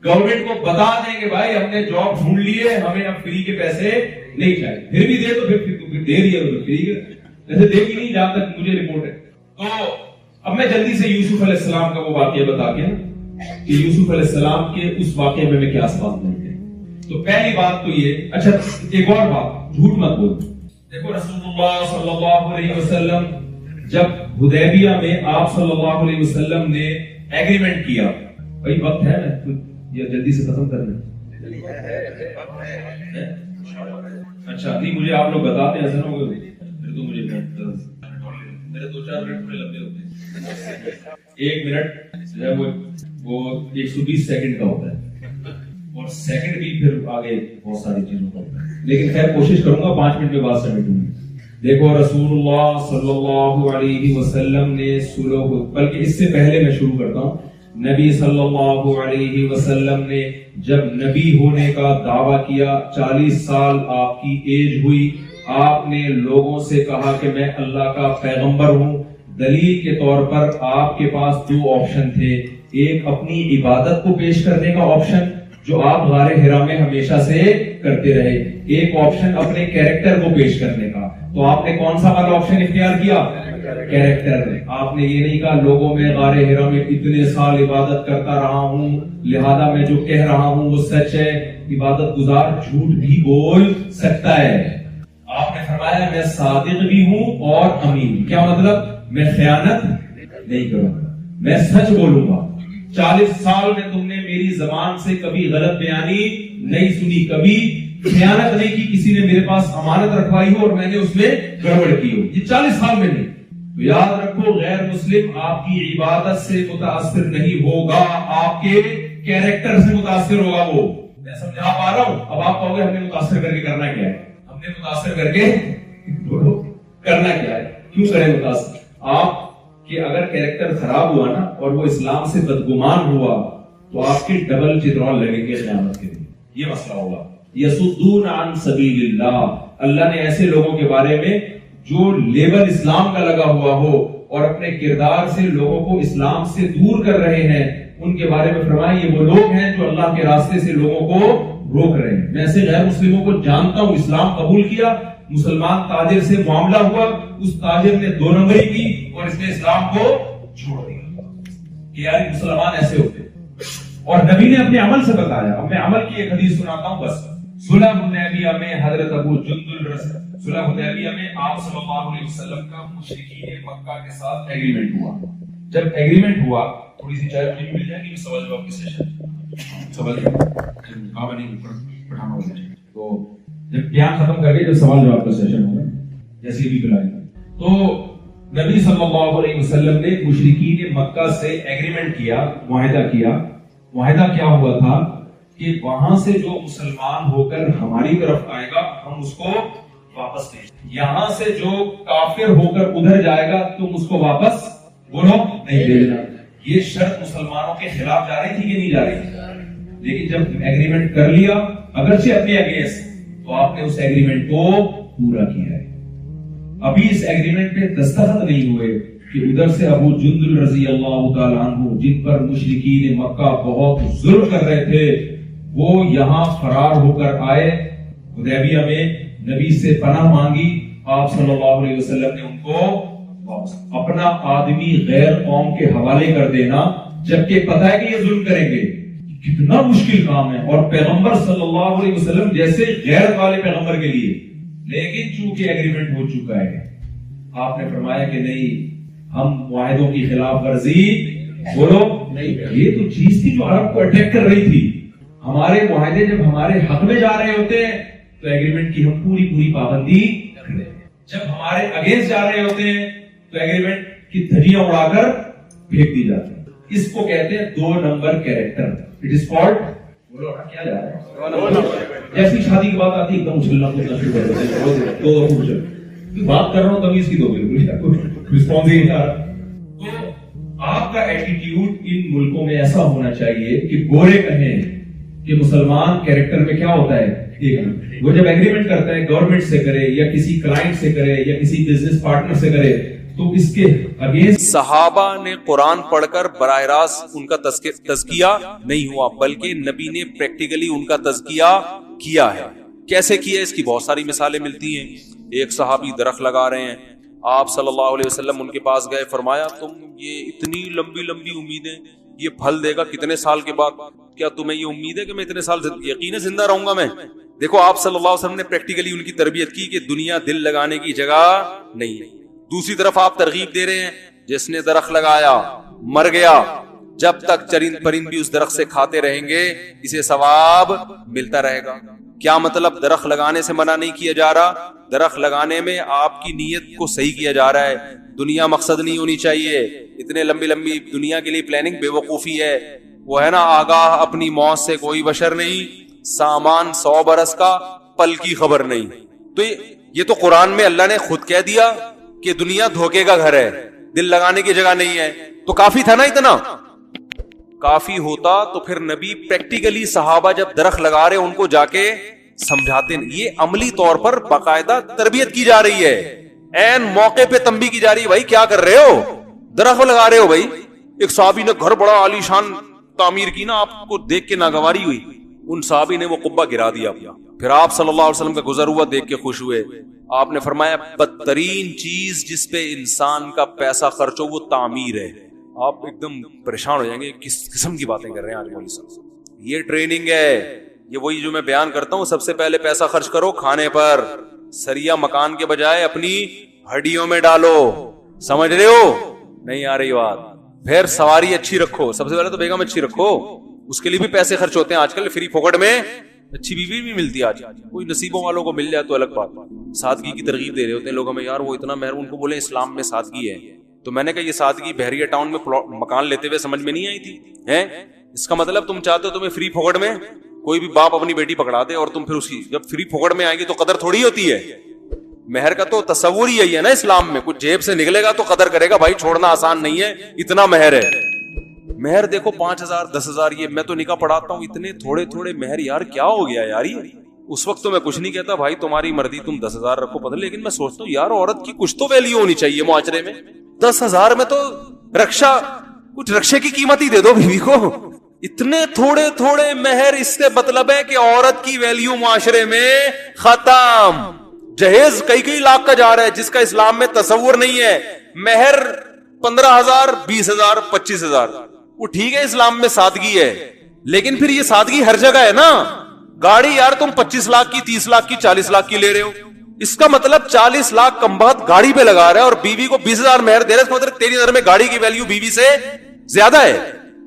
S1: گورنمنٹ کو بتا دیں کہ بھائی ہم نے جاب ڈھونڈ لیے، ہمیں اب فری کے پیسے نہیں چاہیے۔ پھر بھی دے تو پھر دے رہی ہے فری کے، جیسے دے گی نہیں جہاں تک مجھے رپورٹ ہے۔ تو اب میں جلدی سے یوسف علیہ السلام کا وہ واقعہ بتا کے کہ یوسف علیہ السلام کے اس واقعے میں کیا اسباب ملتے ہیں۔ تو پہلی بات تو یہ، اچھا ایک اور بات، جھوٹ مت بولو۔ دیکھو رسول اللہ صلی اللہ علیہ وسلم جب حدیبیہ میں آپ صلی اللہ علیہ وسلم نے ایگریمنٹ کیا، بھائی وقت ہے نا یہ جلدی سے ختم کرنا؟ اچھا نہیں، مجھے آپ لوگ بتاتے ہیں، ایسا نہ ہوگا پھر تو مجھے میرے 2-4 منٹ تھوڑے لمبے ہوتے ہیں، 1 منٹ جو ہے وہ 120 سیکنڈ کا ہوتا ہے، اور سیکنڈ بھی پھر آگے بہت ساری چیزوں کا ہوتا ہے، لیکن خیر کوشش کروں گا 5 منٹ کے بعد سمیٹوں گا۔ دیکھو رسول اللہ صلی اللہ علیہ وسلم نے صلح، بلکہ اس سے پہلے میں شروع کرتا ہوں، نبی صلی اللہ علیہ وسلم نے جب نبی ہونے کا دعویٰ کیا، 40 سال آپ کی ایج ہوئی، آپ نے لوگوں سے کہا کہ میں اللہ کا پیغمبر ہوں۔ دلیل کے طور پر آپ کے پاس 2 آپشن تھے، ایک اپنی عبادت کو پیش کرنے کا آپشن جو آپ غار حرا میں ہمیشہ سے کرتے رہے، ایک آپشن اپنے کیریکٹر کو پیش کرنے کا۔ تو آپ نے کون سا والا آپشن اختیار کیا؟ کیریکٹر۔ آپ نے یہ نہیں کہا لوگوں میں غار حرا میں اتنے سال عبادت کرتا رہا ہوں، لہذا میں جو کہہ رہا ہوں وہ سچ ہے۔ عبادت گزار جھوٹ بھی بول سکتا ہے۔ آپ نے فرمایا میں صادق بھی ہوں اور امین۔ کیا مطلب؟ میں خیانت نہیں کروں گا، میں سچ بولوں گا۔ 40 سال میں تم نے میری زبان سے کبھی غلط بیانی نہیں سنی، کبھی خیانت نہیں کی، کسی نے میرے پاس امانت رکھوائی ہو اور میں نے اس میں گڑبڑ کی ہو، یہ 40 سال میں نہیں۔ تو یاد رکھو غیر مسلم آپ کی عبادت سے متاثر نہیں ہوگا، آپ کے کیریکٹر سے متاثر ہوگا۔ وہ میں سمجھا پا رہا ہوں؟ اب آپ کہو گے ہم نے متاثر کر کے کرنا کیا ہے؟ ہم نے متاثر کر کے کرنا کیا ہے؟ کیوں کریں متاثر؟ آپ کہ اگر کیریکٹر خراب ہوا نا اور وہ اسلام سے بدگمان ہوا تو آپ کے ڈبل چترون لگیں گے قیامت کے دن، یہ مسئلہ ہوگا۔ یصدون عن سبیل اللہ، اللہ نے ایسے لوگوں کے بارے میں جو لیبل اسلام کا لگا ہوا ہو اور اپنے کردار سے لوگوں کو اسلام سے دور کر رہے ہیں، ان کے بارے میں فرمائے یہ وہ لوگ ہیں جو اللہ کے راستے سے لوگوں کو روک رہے ہیں۔ میں ایسے غیر مسلموں کو جانتا ہوں، اسلام قبول کیا، مسلمان تاجر سے معاملہ ہوا، اس تاجر نے 2 نمبری کی اور اس نے اسلام کو چھوڑ دیا کہ یار مسلمان ایسے ہوتے۔ اور نبی نے اپنے عمل سے بتایا. اب میں عمل کی ایک حدیث سناتا ہوں بس. صلح حدیبیہ میں حضرت ابو جندل صلح حدیبیہ میں آپ صلی اللہ علیہ وسلم کا مشرکین مکہ کے ساتھ ایگریمنٹ ہوا. جب ایگریمنٹ ہوا, تھوڑی سی چائے پانی مل جائے گی, سوال جواب کی سیشن سوال جواب نہیں پڑھانا ہوگا. تو جب بیان ختم کر کے جب سوال جواب کا سیشن ہوگا جیسے بھی بلائے گا, تو نبی صلی اللہ علیہ وسلم نے مشرکین مکہ سے ایگریمنٹ کیا, معاہدہ کیا. معاہدہ کیا ہوا تھا کہ وہاں سے جو مسلمان ہو کر ہماری طرف آئے گا ہم اس کو واپس لیں, یہاں سے جو کافر ہو کر ادھر جائے گا تم اس کو واپس بولو نہیں بھیجنا. یہ شرط مسلمانوں کے خلاف جا رہی تھی کہ نہیں جا رہی تھی؟ لیکن جب ایگریمنٹ کر لیا اگرچہ اپنے اگینسٹ, تو آپ نے اس ایگریمنٹ کو پورا کیا ہے. ابھی اس ایگریمنٹ پہ دستخط نہیں ہوئے کہ ادھر سے ابو جندل رضی اللہ تعالیٰ عنہ جن پر مشرکین مکہ بہت ظلم کر رہے تھے وہ یہاں فرار ہو کر آئے. حدیبیہ میں نبی سے پناہ مانگی, آپ صلی اللہ علیہ وسلم نے ان کو اپنا آدمی غیر قوم کے حوالے کر دینا, جبکہ پتہ ہے کہ یہ ظلم کریں گے, کتنا مشکل کام ہے, اور پیغمبر صلی اللہ علیہ وسلم جیسے غیر والے پیغمبر کے لیے. لیکن چونکہ ایگریمنٹ ہو چکا ہے, آپ نے فرمایا کہ نہیں, ہم معاہدوں کی خلاف ورزی بولو نہیں. یہ تو چیز تھی جو عرب کو اٹیک کر رہی تھی. ہمارے معاہدے جب ہمارے حق میں جا رہے ہوتے ہیں تو ایگریمنٹ کی ہم پوری پابندی کرتے ہیں, جب ہمارے اگینسٹ جا رہے ہوتے ہیں تو ایگریمنٹ کی دھجیاں اڑا کر پھینک دی جاتی ہیں. اس کو کہتے ہیں 2 number character. It is called بولو کیا جا رہا ہے. جیسی شادی کی بات آتی ہے ایک دم اچھلنا کودنا شروع کر دیتے ہیں. بات کر رہا ہوں تمیز کی دو, بالکل رسپانس ہی نہیں آ رہا. تو آپ کا ایٹیٹیوڈ ان ملکوں میں ایسا ہونا چاہیے کہ گورے کہیں کہ مسلمان کیریکٹر میں کیا ہوتا ہے. وہ جب ایگریمنٹ کرتا ہے گورنمنٹ سے کرے یا کسی کلائنٹ سے کرے یا کسی بزنس پارٹنر سے کرے تو اس کے اگینسٹ.
S2: صحابہ نے قرآن پڑھ کر براہ راست ان کا تزکیہ نہیں ہوا, بلکہ نبی نے پریکٹیکلی ان کا تزکیہ کیا ہے. کیسے کیا, اس کی بہت ساری مثالیں ملتی ہیں. ایک صحابی درخت لگا رہے ہیں, آپ صلی اللہ علیہ وسلم ان کے پاس گئے, فرمایا تم یہ اتنی لمبی امیدیں, یہ پھل دے گا کتنے سال کے بعد, کیا تمہیں یہ امید ہے کہ میں اتنے سال یقین زندہ رہوں گا میں؟ دیکھو آپ صلی اللہ علیہ وسلم نے پریکٹیکلی ان کی تربیت کی کہ دنیا دل لگانے کی جگہ نہیں ہے. دوسری طرف آپ ترغیب دے رہے ہیں, جس نے درخت لگایا مر گیا, جب تک چرند پرند بھی اس درخت سے کھاتے رہیں گے اسے ثواب ملتا رہے گا. کیا مطلب؟ درخت لگانے سے منع نہیں کیا جا رہا, درخت لگانے میں آپ کی نیت کو صحیح کیا جا رہا ہے. دنیا مقصد نہیں ہونی چاہیے. اتنے لمبی دنیا کے لیے پلاننگ بے وقوفی ہے. وہ ہے نا, آگاہ اپنی موت سے کوئی بشر نہیں, سامان 100 برس کا پل کی خبر نہیں. تو یہ تو قرآن میں اللہ نے خود کہہ دیا کہ دنیا دھوکے کا گھر ہے, دل لگانے کی جگہ نہیں ہے. تو کافی تھا نا, اتنا کافی ہوتا تو پھر نبی پریکٹیکلی صحابہ جب درخت لگا رہے ان کو جا کے سمجھاتے. یہ عملی طور پر باقاعدہ تربیت کی جا رہی ہے, این موقع پہ تنبیہ کی جا رہی ہے, بھائی کیا کر رہے ہو, درخت لگا رہے ہو. بھائی ایک صحابی نے گھر بڑا عالی شان تعمیر کی نا, آپ کو دیکھ کے ناگواری ہوئی, ان صحابی نے وہ قبہ گرا دیا. پھر آپ صلی اللہ علیہ وسلم کا گزر ہوا دیکھ کے خوش ہوئے. آپ نے فرمایا بدترین چیز جس پہ انسان کا پیسہ خرچ ہو وہ تعمیر ہے. آپ ایک دم پریشان ہو جائیں گے, کس قسم کی باتیں کر رہے ہیں آج مولوی صاحب. یہ ٹریننگ ہے, یہ وہی جو میں بیان کرتا ہوں, سب سے پہلے پیسہ خرچ کرو کھانے پر, سریا مکان کے بجائے اپنی ہڈیوں میں ڈالو. سمجھ رہے ہو نہیں آ رہی بات؟ پھر سواری اچھی رکھو, سب سے پہلے تو بیگم اچھی رکھو, اس کے لیے بھی پیسے خرچ ہوتے ہیں آج کل. فری پھوکٹ میں اچھی بیوی بھی ملتی ہے آج, کوئی نصیبوں والوں کو مل جائے تو الگ بات. سادگی کی ترغیب دے رہے ہوتے ہیں لوگ ہمیں, یار وہ اتنا مہر, ان کو بولے اسلام میں سادگی ہے. تو میں نے کہا یہ سادگی بحریہ ٹاؤن میں مکان لیتے ہوئے سمجھ میں نہیں آئی تھی ہیں. اس کا مطلب تم چاہتے ہو تمہیں فری پھوکٹ میں کوئی بھی باپ اپنی بیٹی پکڑا دے اور تم پھر اس کی جب فری پھوکٹ میں آئے گی تو قدر تھوڑی ہوتی ہے. مہر کا تو تصور ہی یہی ہے نا اسلام میں, کچھ جیب سے نکلے گا تو قدر کرے گا. بھائی چھوڑنا آسان نہیں ہے, اتنا مہر ہے. مہر دیکھو 5,000 10,000, یہ میں تو نکاح پڑھاتا ہوں اتنے تھوڑے تھوڑے مہر, یار کیا ہو گیا یار. اس وقت تو میں کچھ نہیں کہتا, بھائی تمہاری مرضی, تم 10,000 رکھو پتہ, لیکن میں سوچتا ہوں یار عورت کی کچھ تو ویلیو ہونی چاہیے معاشرے میں. 10,000 میں تو رکشا, کچھ رکشے کی قیمت ہی دے دو بیوی کو. اتنے تھوڑے تھوڑے مہر, اس سے مطلب ہے کہ عورت کی ویلیو معاشرے میں ختم. جہیز کئی لاکھ کا جا رہا ہے جس کا اسلام میں تصور نہیں ہے. مہر 15,000 20,000 25,000, وہ ٹھیک ہے اسلام میں سادگی ہے, لیکن پھر یہ سادگی ہر جگہ ہے نا. گاڑی یار تم 25 لاکھ کی, 30 لاکھ کی, 40 لاکھ کی لے رہے ہو, اس کا مطلب 40 لاکھ کم بخت گاڑی پہ لگا رہا ہے اور بیوی کو 20,000 مہر دے رہا ہے. اس کا مطلب تیری نظر میں گاڑی کی ویلیو بیوی سے زیادہ ہے.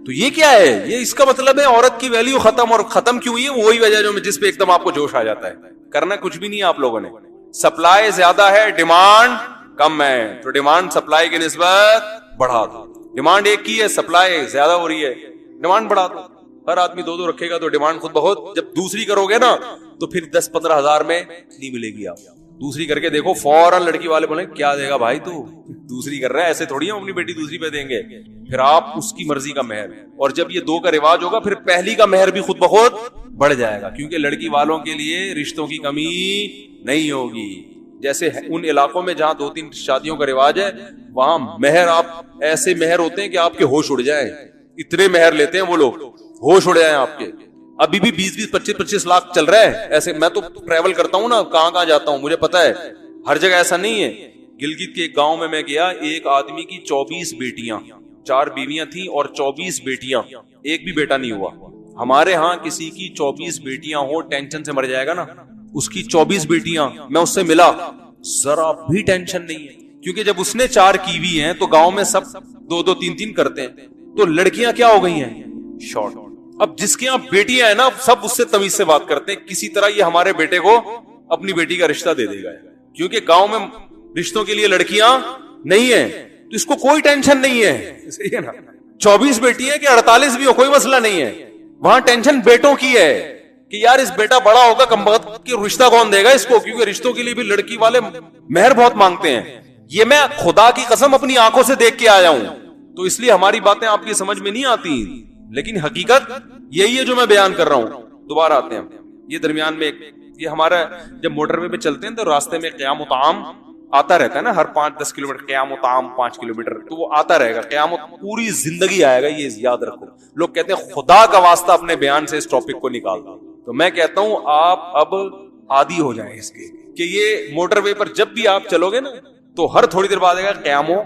S2: تو یہ کیا ہے؟ یہ اس کا مطلب ہے عورت کی ویلیو ختم. اور ختم کیوں ہوئی ہے؟ وہی وجہ جو جس پہ ایک دم آپ کو جوش آ جاتا ہے. کرنا کچھ بھی نہیں ہے آپ لوگوں نے. سپلائی زیادہ ہے, ڈیمانڈ کم ہے, تو ڈیمانڈ سپلائی کی نسبت بڑھا دو. ڈیمانڈ ایک کی ہے, سپلائی زیادہ ہو رہی ہے, ڈیمانڈ بڑھا دو. ہر آدمی 2 رکھے گا تو ڈیمانڈ خود بہت. جب دوسری کرو گے نا تو پھر 10-15 ہزار میں نہیں ملے گی. آپ دوسری کر کے دیکھو, فوراً لڑکی والے بولیں کیا دے گا بھائی, تو دوسری کر رہا ہے, ایسے تھوڑی ہم اپنی بیٹی دوسری پہ دیں گے. پھر آپ اس کی مرضی کا مہر. اور جب یہ 2 کا رواج ہوگا پھر پہلی کا مہر بھی خود بخود بڑھ جائے گا, کیونکہ لڑکی والوں کے لیے رشتوں کی کمی نہیں ہوگی. جیسے ان علاقوں میں جہاں 2-3 شادیوں کا رواج ہے, وہاں مہر آپ ایسے مہر ہوتے ہیں کہ آپ کے ہوش اڑ جائیں. اتنے مہر لیتے ہیں وہ لوگ, ہوش اڑ جائیں آپ کے. ابھی بھی 20-20, 25-25 لاکھ چل رہا ہے ایسے. میں تو ٹریول کرتا ہوں نا, کہاں جاتا ہوں, مجھے پتا ہے ہر جگہ ایسا نہیں ہے. گلگت کے ایک گاؤں میں گیا, ایک آدمی کی 24 بیٹیاں, 4 بیویاں تھیں اور 24 بیٹیاں, ایک بھی بیٹا نہیں ہوا. ہمارے ہاں کسی کی 24 بیٹیاں ہو ٹینشن سے مر جائے گا نا. اس کی 24 بیٹیاں, میں اس سے ملا, ذرا بھی ٹینشن نہیں ہے, کیونکہ جب اس نے 4 کی ہوئی ہیں تو گاؤں میں سب 2-2, 3-3 کرتے ہیں. تو لڑکیاں کیا ہو گئی ہیں, شارٹ. اب جس کے یہاں بیٹیاں ہیں نا, سب اس سے تمیز سے بات کرتے ہیں, کسی طرح یہ ہمارے بیٹے کو اپنی بیٹی کا رشتہ دے دے گا, کیونکہ گاؤں میں رشتوں کے لیے لڑکیاں نہیں ہیں, تو اس کو کوئی ٹینشن نہیں ہے. صحیح ہے نا, 24 بیٹی ہے کہ 48 بھی ہو, کوئی مسئلہ نہیں ہے. وہاں ٹینشن بیٹوں کی ہے کہ یار اس بیٹا بڑا ہوگا کمبخت کہ رشتہ کون دے گا اس کو, کیونکہ رشتوں کے لیے بھی لڑکی والے مہر بہت مانگتے ہیں. یہ میں خدا کی قسم اپنی آنکھوں سے دیکھ کے آیا ہوں, تو اس لیے ہماری باتیں آپ کی سمجھ میں نہیں آتی, لیکن حقیقت یہی ہے جو میں بیان کر رہا ہوں. دوبارہ آتے ہیں. یہ درمیان میں یہ ہمارا جب موٹر وے پہ چلتے ہیں تو راستے میں قیام و طعام آتا رہتا ہے نا, ہر 5-10 کلومیٹر قیام و طعام 5 کلومیٹر, تو وہ آتا رہے گا. قیام پوری زندگی آئے گا, یہ یاد رکھو. لوگ کہتے ہیں خدا کا واسطہ اپنے بیان سے اس ٹاپک کو نکال دو, تو میں کہتا ہوں آپ اب عادی ہو جائیں اس کے, کہ یہ موٹر وے پر جب بھی آپ چلو گے نا تو ہر تھوڑی دیر بعد آئے گا قیام و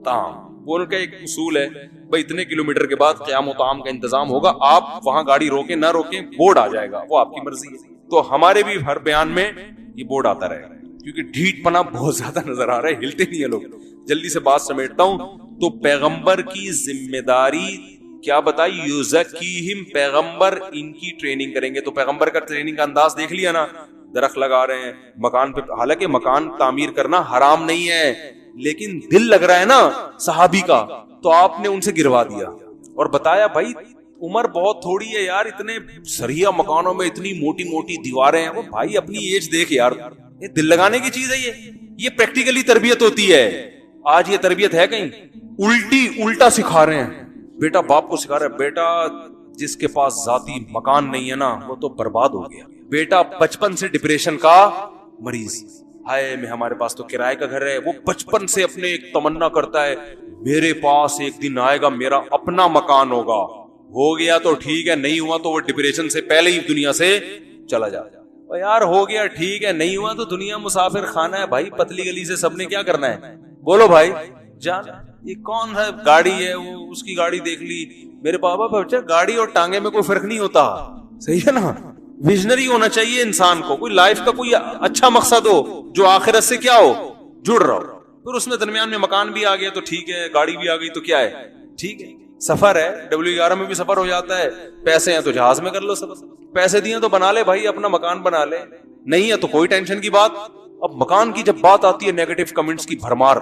S2: طعام. وہ ان کا ایک اصول ہے بھائی, اتنے کلومیٹر کے بعد قیام و طعام کا انتظام ہوگا, آپ وہاں گاڑی روکیں نہ روکیں بورڈ آ جائے گا, وہ آپ کی مرضی ہے. تو ہمارے بھی ہر بیان میں یہ بورڈ آتا رہے گا, کیونکہ ڈھیٹ پنا بہت زیادہ نظر آ رہا ہے, ہلتے نہیں ہیں لوگ. جلدی سے بات سمیٹتا ہوں. تو پیغمبر کی ذمہ داری کیا بتائی, یزکیہم, پیغمبر ان کی ٹریننگ کریں گے. تو پیغمبر کا ٹریننگ کا انداز دیکھ لیا نا, درخت لگا رہے ہیں مکان پہ, حالانکہ مکان تعمیر کرنا حرام نہیں ہے, لیکن دل لگ رہا ہے نا صحابی کا, تو آپ نے ان سے گروا دیا اور بتایا بھائی عمر بہت تھوڑی ہے یار, اتنے سریا مکانوں میں اتنی موٹی موٹی دیواریں ہیں. وہ بھائی اپنی ایج دیکھ یار, یہ دل لگانے کی چیز ہے, یہ پریکٹیکلی تربیت ہوتی ہے. آج یہ تربیت ہے کہیں, الٹا سکھا رہے ہیں. بیٹا باپ کو سکھا رہا ہے, بیٹا جس کے پاس ذاتی مکان نہیں ہے نا وہ تو برباد ہو گیا. بیٹا بچپن سے ڈپریشن کا مریض, ہائے میں ہمارے پاس تو کرائے کا گھر ہے. وہ بچپن سے اپنے ایک تمنا کرتا ہے میرے پاس ایک دن آئے گا میرا اپنا مکان ہوگا. ہو گیا تو ٹھیک ہے, نہیں ہوا تو وہ ڈپریشن سے پہلے ہی دنیا سے چلا جائے. یار ہو گیا ٹھیک ہے, نہیں ہوا تو دنیا مسافر خانہ ہے بھائی, پتلی گلی سے سب نے کیا کرنا ہے, بولو بھائی جان. یہ کون ہے گاڑی ہے, وہ اس کی گاڑی دیکھ لی, میرے پاپا بچہ گاڑی اور ٹانگے میں کوئی فرق نہیں ہوتا. صحیح ہے نا, ویژنری ہونا چاہیے انسان کو, کوئی لائف کا کوئی اچھا مقصد ہو جو آخرت سے کیا ہو, جڑ رہا ہو. پھر اس میں درمیان میں مکان بھی آ گیا تو ٹھیک ہے, گاڑی بھی آ گئی تو کیا ہے, ٹھیک ہے. سفر ہے, W11 میں بھی سفر ہو جاتا ہے, پیسے ہیں تو جہاز میں کر لو سفر, پیسے دیے تو بنا لے بھائی اپنا مکان بنا لے, نہیں ہے تو کوئی ٹینشن کی بات. اب مکان کی جب بات آتی ہے نیگیٹو کمنٹس کی بھرمار.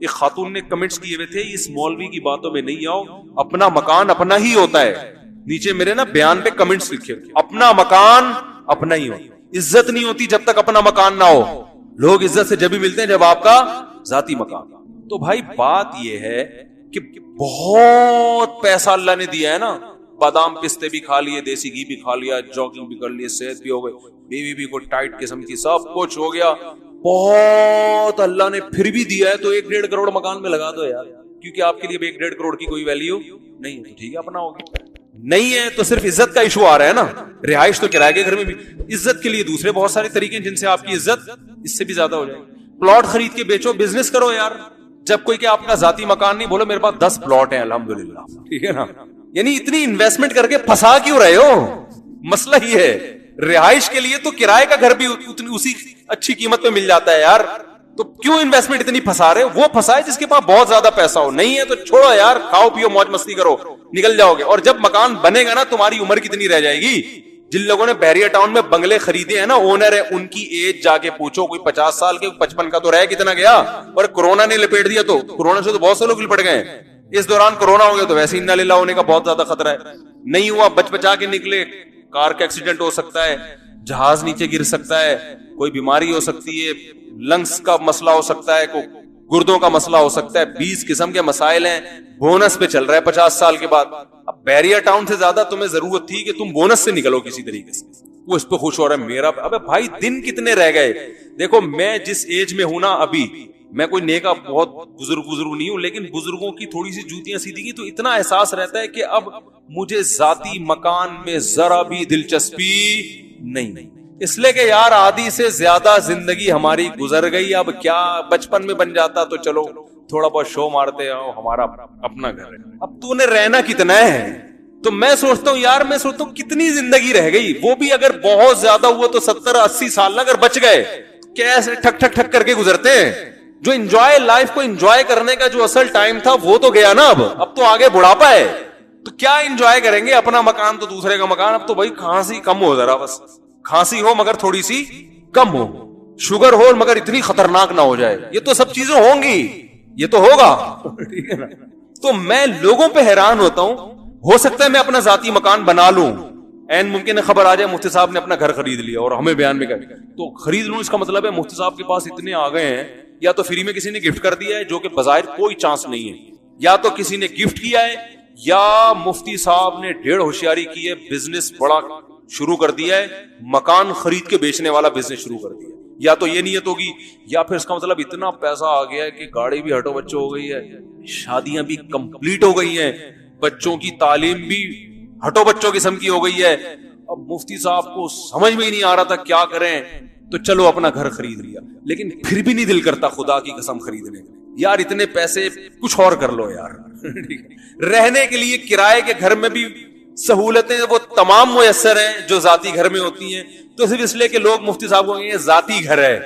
S2: ایک خاتون نے کمنٹس کیے ہوئے تھے, اس مولوی کی باتوں میں نہیں آؤ, اپنا مکان اپنا ہی ہوتا ہے. نیچے میرے نا بیان پہ کمنٹس لکھے, اپنا مکان اپنا ہی ہو. عزت نہیں ہوتی جب تک اپنا مکان نہ ہو, لوگ عزت سے جب بھی ملتے ہیں جب آپ کا ذاتی مکان. تو بھائی بات یہ ہے کہ بہت پیسہ اللہ نے دیا ہے نا, بادام پستے بھی کھا لیے, دیسی گھی بھی کھا لیا, جاگنگ بھی کر لیے, صحت بھی ہو گئی, بیوی بھی کوئی ٹائٹ قسم کی, سب کچھ ہو گیا, بہت اللہ نے پھر بھی دیا ہے. تو 1-1.5 کروڑ مکان میں لگا دو یار, کیونکہ آپ کے لیے 1.5 کروڑ کی کوئی ویلیو نہیں ہے, ٹھیک ہے اپنا ہوگا. نہیں ہے تو صرف عزت کا ایشو آ رہا ہے نا, رہائش تو کرائے کے گھر میں بھی. عزت کے لیے دوسرے بہت سارے طریقے ہیں جن سے آپ کی عزت اس سے بھی زیادہ ہو جائے. پلاٹ خرید کے بیچو, بزنس کرو یار. جب کوئی کہ آپ کا ذاتی مکان نہیں, بولو میرے پاس 10 پلاٹ ہیں الحمدللہ, ٹھیک ہے نا, یعنی اتنی انویسٹمنٹ کر کے پھنسا کیوں رہے ہو؟ مسئلہ ہی ہے. رہائش کے لیے تو کرائے کا گھر بھی اسی اچھی قیمت پہ مل جاتا ہے یار, تو کیوں انویسٹمنٹ اتنی پھنسا رہے ہو؟ وہ پھنسائے جس کے پاس بہت زیادہ پیسہ ہو, نہیں ہے تو چھوڑو یار, کھاؤ پیو موج مستی کرو, نکل جاؤ گے. اور جب مکان بنے گا نا, تمہاری عمر کتنی رہ جائے گی؟ جن لوگوں نے بحریہ ٹاؤن میں بنگلے خریدے ہیں نا, اونر ہے, ان کی ایج جا کے پوچھو, کوئی 50 سال کے 55 کا تو رہ کتنا گیا. اور کورونا نے لپیٹ دیا, تو کورونا سے تو بہت سے لوگ لپٹ گئے. اس دوران کورونا ہو گیا تو ویسے انا للہ ہونے کا بہت زیادہ خطرہ ہے. نہیں ہوا, بچ بچا کے نکلے. کار کا ایکسیڈنٹ ہو سکتا ہے, جہاز نیچے گر سکتا ہے, کوئی بیماری ہو سکتی ہے, لنگس کا مسئلہ ہو سکتا ہے, کوئی گردوں کا مسئلہ ہو سکتا ہے, 20 قسم کے مسائل ہیں. بونس پہ چل رہا ہے 50 سال کے بعد. اب بحریہ ٹاؤن سے زیادہ تمہیں ضرورت تھی کہ تم بونس سے نکلو کسی طریقے سے. وہ اس پہ خوش ہو رہا ہے میرا. ابے بھائی دن کتنے رہ گئے؟ دیکھو میں جس ایج میں ہوں نا ابھی, میں کوئی نیکا بہت بزرگ نہیں ہوں, لیکن بزرگوں کی تھوڑی سی جوتیاں سیدھی کی تو اتنا احساس رہتا ہے کہ اب مجھے ذاتی مکان میں ذرا بھی دلچسپی نہیں. اس لیے کہ یار آدھی سے زیادہ زندگی ہماری گزر گئی. اب کیا بچپن میں بن جاتا تو چلو تھوڑا بہت شو مارتے ہو, ہمارا اپنا گھر ہے. اب تو نے رہنا کتنا ہے؟ تو میں سوچتا ہوں یار, میں سوچتا ہوں کتنی زندگی رہ گئی. وہ بھی اگر بہت زیادہ ہوا تو 70-80 سال اگر بچ گئے, کیسے ٹھک ٹھک ٹھک کر کے گزرتے ہیں. جو انجوائے لائف کو انجوائے کرنے کا جو اصل ٹائم تھا وہ تو گیا نا. اب تو آگے بڑھاپا ہے, تو کیا انجوائے کریں گے؟ اپنا مکان تو دوسرے کا مکان. اب تو بھائی کھانسی کم ہو, ذرا بس کھانسی ہو مگر تھوڑی سی کم ہو, شوگر ہو مگر اتنی خطرناک نہ ہو جائے. یہ تو سب چیزیں ہوں گی, یہ تو ہوگا, ٹھیک ہے نا. تو میں لوگوں پہ حیران ہوتا ہوں. ہو سکتا ہے میں اپنا ذاتی مکان بنا لوں, این ممکن ہے خبر آ جائے مفتی صاحب نے اپنا گھر خرید لیا اور ہمیں بیان میں کہ تو خرید لوں. اس کا مطلب ہے مفتی صاحب کے پاس اتنے آ گئے ہیں, یا تو فری میں کسی نے گفٹ کر دیا ہے, جو کہ بظاہر کوئی چانس نہیں ہے, یا تو کسی نے گفٹ کیا ہے, یا مفتی صاحب نے ڈھیر ہوشیاری کی ہے, بزنس بڑا شروع کر دیا ہے, مکان خرید کے بیچنے والا بزنس شروع کر دیا. یا تو یہ نیت ہوگی, یا پھر اس کا مطلب اتنا پیسہ آ گیا ہے کہ گاڑی بھی ہٹو بچوں ہو گئی ہے, شادیاں بھی کمپلیٹ ہو گئی ہیں, بچوں کی تعلیم بھی ہٹو بچوں قسم کی ہو گئی ہے. اب مفتی صاحب کو سمجھ میں ہی نہیں آ رہا تھا کیا کریں, تو چلو اپنا گھر خرید لیا. لیکن پھر بھی نہیں دل کرتا خدا کی قسم خریدنے کا. یار اتنے پیسے کچھ اور کر لو یار. رہنے کے لیے کرائے کے گھر میں بھی سہولتیں وہ تمام میسر ہیں جو ذاتی گھر میں ہوتی ہیں. تو صرف اس لیے کہ لوگ مفتی صاحب کو یہ ذاتی گھر ہے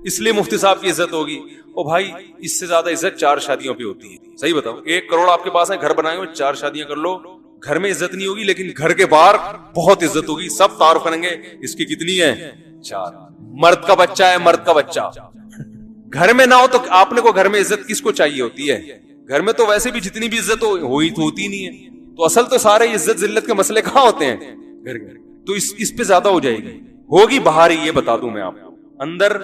S2: اس لیے مفتی صاحب کی عزت ہوگی. او بھائی اس سے زیادہ عزت 4 شادیوں پہ ہوتی ہے. صحیح بتاؤ, 1 کروڑ آپ کے پاس ہے, گھر بنائے ہوئے, 4 شادیاں کر لو, گھر میں عزت نہیں ہوگی, لیکن گھر کے باہر بہت عزت ہوگی. سب تعارف کریں گے اس کی کتنی ہے, 4. مرد کا بچہ ہے, مرد کا بچہ گھر میں نہ ہو تو آپ نے کو گھر میں عزت کس کو چاہیے ہوتی ہے؟ گھر میں تو ویسے بھی جتنی بھی عزت ہوئی تو ہوتی نہیں ہے. تو اصل تو سارے عزت ذلت کے مسئلے کہاں ہوتے ہیں؟ گھر. تو اس پہ زیادہ ہو جائے گی. ہوگی باہر ہی, یہ بتا دوں میں آپ کو, اندر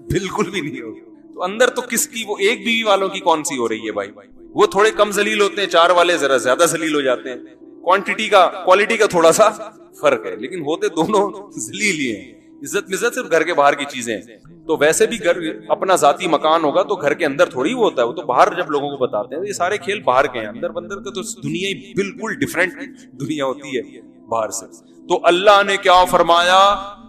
S2: بالکل بھی نہیں ہوگی. تو اندر تو کس کی, وہ ایک بیوی والوں کی کون سی ہو رہی ہے بھائی؟ وہ تھوڑے کم ذلیل ہوتے ہیں, 4 والے ذرا زیادہ ذلیل ہو جاتے ہیں. کوالٹی کا تھوڑا سا فرق ہے, لیکن ہوتے دونوں ذلیل ہی ہیں. عزت مزت صرف گھر کے باہر کی چیزیں ہیں. تو ویسے بھی گھر اپنا ذاتی مکان ہوگا تو گھر کے اندر تھوڑی وہ ہوتا ہے, وہ تو باہر جب لوگوں کو بتاتے ہیں. یہ سارے کھیل باہر کے ہیں, اندر بندر کا تو دنیا ہی بالکل ڈیفرنٹ دنیا ہوتی ہے باہر سے. تو اللہ نے کیا فرمایا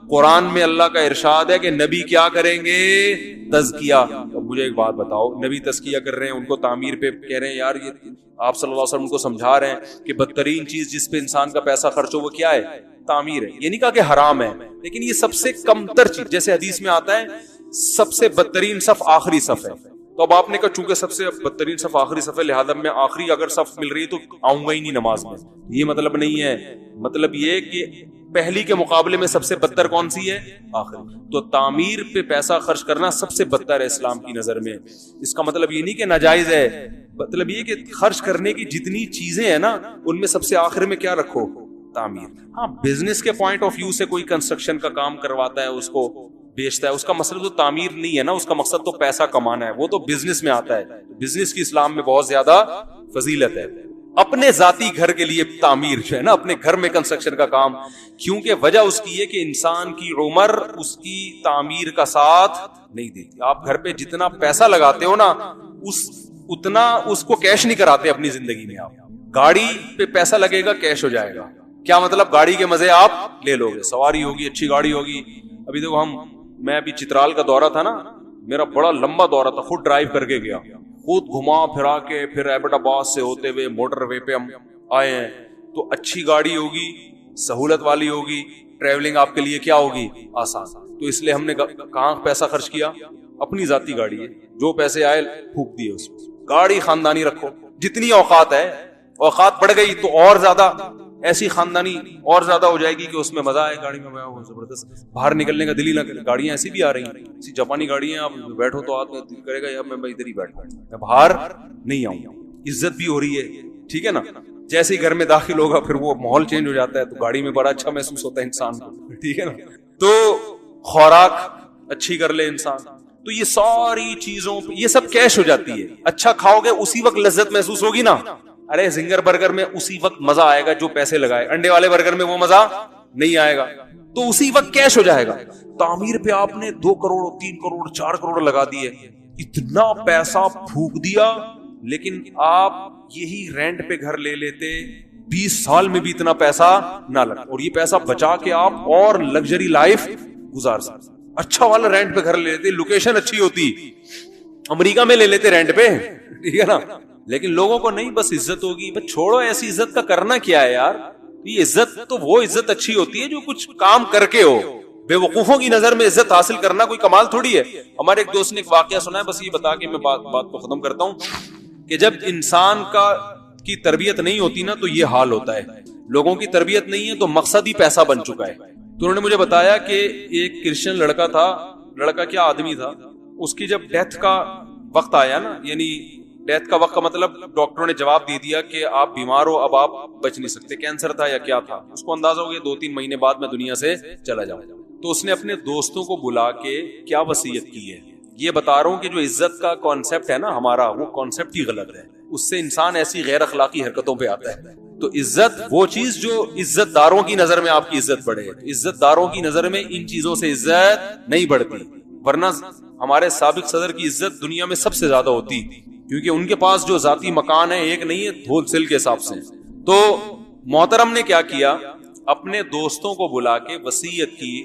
S2: قرآن میں؟ اللہ کا ارشاد ہے کہ نبی کیا کریں گے؟ تزکیہ. اب مجھے ایک بات بتاؤ, نبی تزکیہ کر رہے ہیں, ان کو تعمیر پہ کہہ رہے ہیں, یار یہ آپ صلی اللہ علیہ وسلم کو سمجھا رہے ہیں کہ بدترین چیز جس پہ انسان کا پیسہ خرچ ہو وہ کیا ہے؟ تعمیر ہے. یہ نہیں کہا کہ حرام ہے, لیکن یہ سب سے کم تر چیز, جیسے حدیث میں آتا ہے سب سے بدترین صف آخری صف ہے. تو اب آپ نے کہا چونکہ سب سے بدترین صف آخری صف ہے, لہذا میں آخری اگر صف مل رہی ہے تو آؤں گا ہی نہیں نماز میں. یہ مطلب نہیں ہے. مطلب یہ کہ پہلی کے مقابلے میں سب سے بدتر کون سی ہے؟ آخری. تو تعمیر پہ پیسہ خرچ کرنا سب سے بدتر ہے اسلام کی نظر میں. اس کا مطلب یہ نہیں کہ ناجائز ہے, مطلب یہ کہ خرچ کرنے کی جتنی چیزیں ہیں نا ان میں سب سے آخر میں کیا رکھو؟ تعمیر. ہاں بزنس کے پوائنٹ آف ویو سے کوئی کنسٹرکشن کا کام کرواتا ہے, اس کو بیچتا ہے, اس کا مطلب تو تعمیر نہیں ہے نا, اس کا مقصد تو پیسہ کمانا ہے, وہ تو بزنس میں آتا ہے. بزنس کی اسلام میں بہت زیادہ فضیلت ہے. اپنے ذاتی گھر کے لیے تعمیر جو ہے نا, اپنے گھر میں کنسٹرکشن کا کام, کیونکہ وجہ اس کی ہے کہ انسان کی عمر اس کی تعمیر کا ساتھ نہیں دیتی. آپ گھر پہ جتنا پیسہ لگاتے ہو نا اتنا اس کو کیش نہیں کراتے اپنی زندگی میں. آپ گاڑی پہ پیسہ لگے گا, کیش ہو جائے گا. کیا مطلب؟ گاڑی کے مزے آپ لے لو گے, سواری ہوگی, اچھی گاڑی ہوگی. ابھی دیکھو میں ابھی چترال کا دورہ تھا نا, میرا بڑا لمبا دورہ تھا, خود ڈرائیو کر کے گیا, خود گھما پھرا کے, پھر ایبٹ آباد سے ہوتے ہوئے موٹر وے پہ ہم آئے ہیں. تو اچھی گاڑی ہوگی, سہولت والی ہوگی, ٹریولنگ آپ کے لیے کیا ہوگی, آسان. تو اس لیے ہم نے کہاں پیسہ خرچ کیا, اپنی ذاتی گاڑی ہے, جو پیسے آئے پھونک دیے اس میں. گاڑی خاندانی رکھو, جتنی اوقات ہے, اوقات بڑھ گئی تو اور زیادہ ایسی خاندانی اور زیادہ ہو جائے گی کہ اس میں مزہ آئے گاڑی میں, زبردست, باہر نکلنے کا دل ہی نہ کرے. گاڑیاں ایسی بھی آ رہی ہیں, ایسی جاپانی گاڑیاں, آپ بیٹھو تو ہاتھ میں دل کرے گا یار میں ادھر ہی بیٹھوں, میں باہر نہیں آؤں. عزت بھی ہو رہی ہے, ٹھیک ہے نا. جیسے ہی گھر میں داخل ہوگا پھر وہ ماحول چینج ہو جاتا ہے, تو گاڑی میں بڑا اچھا محسوس ہوتا ہے انسان کو, ٹھیک ہے نا. تو خوراک اچھی کر لے انسان, تو یہ ساری چیزوں یہ سب کیش ہو جاتی ہے. اچھا کھاؤ گے اسی وقت لذت محسوس ہوگی نا. ارے زنگر برگر میں اسی وقت مزہ آئے گا جو پیسے لگائے, انڈے والے برگر میں وہ مزہ نہیں آئے گا, تو اسی وقت کیش ہو جائے گا. تعمیر پہ آپ نے 2 کروڑ 3 کروڑ 4 کروڑ لگا دیے, اتنا پیسہ پھونک دیا, لیکن آپ یہی رینٹ پہ گھر لے لیتے 20 سال میں بھی اتنا پیسہ نہ لگتا, اور یہ پیسہ بچا کے آپ اور لگژری لائف گزار سکتے. اچھا والا رینٹ پہ گھر لے لیتے, لوکیشن اچھی ہوتی, امریکہ میں لے لیتے رینٹ پہ, ٹھیک ہے نا. لیکن لوگوں کو نہیں, بس عزت ہوگی, بس چھوڑو ایسی عزت کا کرنا کیا ہے یار. یہ عزت تو وہ عزت اچھی ہوتی ہے جو کچھ کام کر کے ہو. بے وقوفوں کی نظر میں عزت حاصل کرنا کوئی کمال تھوڑی ہے. ہمارے ایک دوست نے ایک واقعہ سنا ہے, بس یہ بتا کے میں بات کو ختم کرتا ہوں, کہ جب انسان کی تربیت نہیں ہوتی نا تو یہ حال ہوتا ہے. لوگوں کی تربیت نہیں ہے تو مقصد ہی پیسہ بن چکا ہے. تو انہوں نے مجھے بتایا کہ ایک کرسچن لڑکا تھا, لڑکا کیا آدمی تھا, اس کی جب ڈیتھ کا وقت آیا نا, یعنی ڈیتھ کا وقت کا مطلب ڈاکٹروں نے جواب دے دیا کہ آپ بیمار ہو, اب آپ بچ نہیں سکتے, کینسر تھا یا کیا تھا, اس کو اندازہ ہو گیا 2-3 مہینے بعد میں دنیا سے چلا جاؤں. تو اس نے اپنے دوستوں کو بلا کے کیا وصیت کی ہے. یہ بتا رہا ہوں کہ جو عزت کا کانسیپٹ ہے نا ہمارا, وہ کانسیپٹ ہی غلط ہے, اس سے انسان ایسی غیر اخلاقی حرکتوں پہ آتا ہے. تو عزت وہ چیز جو عزت داروں کی نظر میں آپ کی عزت بڑھے, عزت داروں کی نظر میں ان چیزوں سے عزت نہیں بڑھتی, ورنہ ہمارے سابق صدر کی عزت دنیا میں سب سے زیادہ ہوتی, کیونکہ ان کے پاس جو ذاتی مکان ہے ایک نہیں ہے, ہول سیل کے حساب سے. تو محترم نے کیا کیا, اپنے دوستوں کو بلا کے وصیت کی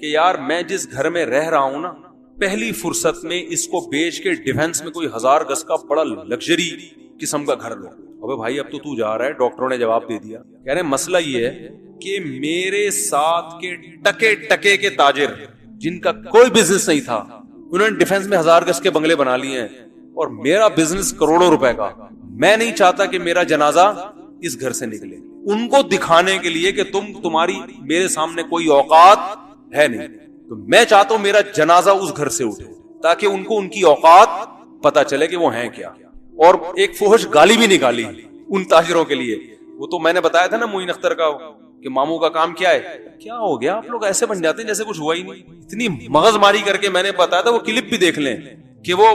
S2: کہ یار میں جس گھر میں رہ رہا ہوں نا, پہلی فرصت میں اس کو بیچ کے ڈیفنس میں کوئی 1000 گز کا بڑا لگژری قسم کا گھر لو. ابے بھائی اب تو جا رہا ہے, ڈاکٹروں نے جواب دے دیا. کہہ رہے مسئلہ یہ ہے کہ میرے ساتھ کے ٹکے کے تاجر جن کا کوئی بزنس نہیں تھا, انہوں نے ڈیفنس میں 1000 گز کے بنگلے بنا لیے ہیں, اور میرا بزنس کروڑوں روپے کا. میں نہیں چاہتا کہ میرا جنازہ اس گھر سے نکلے, ان کو دکھانے کے لیے کہ تمہاری میرے سامنے کوئی اوقات ہے نہیں, تو میں چاہتا ہوں میرا جنازہ اس گھر سے اٹھے, تاکہ ان کو ان کی اوقات پتا چلے کہ وہ ہیں کیا. اور ایک فحش گالی بھی نکالی ان تاجروں کے لیے. وہ تو میں نے بتایا تھا نا معین اختر کا, کہ ماموں کا کام کیا ہے. کیا ہو گیا آپ لوگ ایسے بن جاتے ہیں جیسے کچھ ہوا ہی نہیں. اتنی مغز ماری کر کے میں نے بتایا تھا, وہ کلپ بھی دیکھ لیں, کہ وہ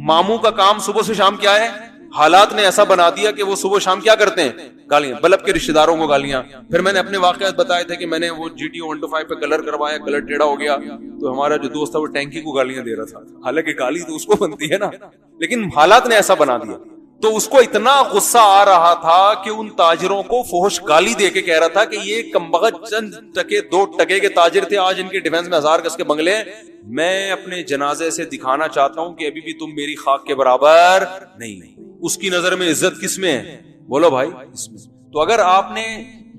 S2: ماموں کا کام صبح سے شام کیا ہے. حالات نے ایسا بنا دیا کہ وہ صبح شام کیا کرتے ہیں, گالیاں, بلب کے رشتہ داروں کو گالیاں. پھر میں نے اپنے واقعات بتائے تھے کہ میں نے وہ GTO 125 پہ کلر کروایا, کلر ٹیڑھا ہو گیا, تو ہمارا جو دوست تھا وہ ٹینکی کو گالیاں دے رہا تھا. حالانکہ گالی تو اس کو بنتی ہے نا, لیکن حالات نے ایسا بنا دیا. تو اس کو اتنا غصہ آ رہا تھا کہ ان تاجروں کو فحش گالی دے کے کہہ رہا تھا کہ یہ کمبخت چند ٹکے 2 ٹکے کے تاجر تھے, آج ان کے ڈیفنس میں 1000 گز کے بنگلے. میں اپنے جنازے سے دکھانا چاہتا ہوں کہ ابھی بھی تم میری خاک کے برابر نہیں. اس کی نظر میں عزت کس میں ہے, بولو بھائی, اس میں. تو اگر آپ نے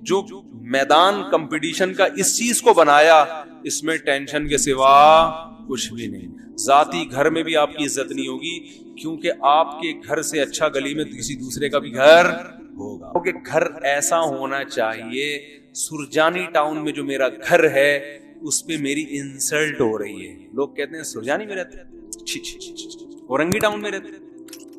S2: جو میدان کمپٹیشن کا اس چیز کو بنایا, اس میں ٹینشن کے سوا کچھ بھی نہیں. ذاتی گھر میں بھی آپ کی عزت نہیں ہوگی, کیونکہ آپ کے گھر سے اچھا گلی میں کسی دوسرے کا بھی گھر ہوگا. کیونکہ گھر ایسا ہونا چاہیے, سرجانی ٹاؤن میں جو میرا گھر ہے اس پہ میری انسلٹ ہو رہی ہے. لوگ کہتے ہیں سرجانی میں رہتے ہیں, اورنگی ٹاؤن میں رہتے ہیں.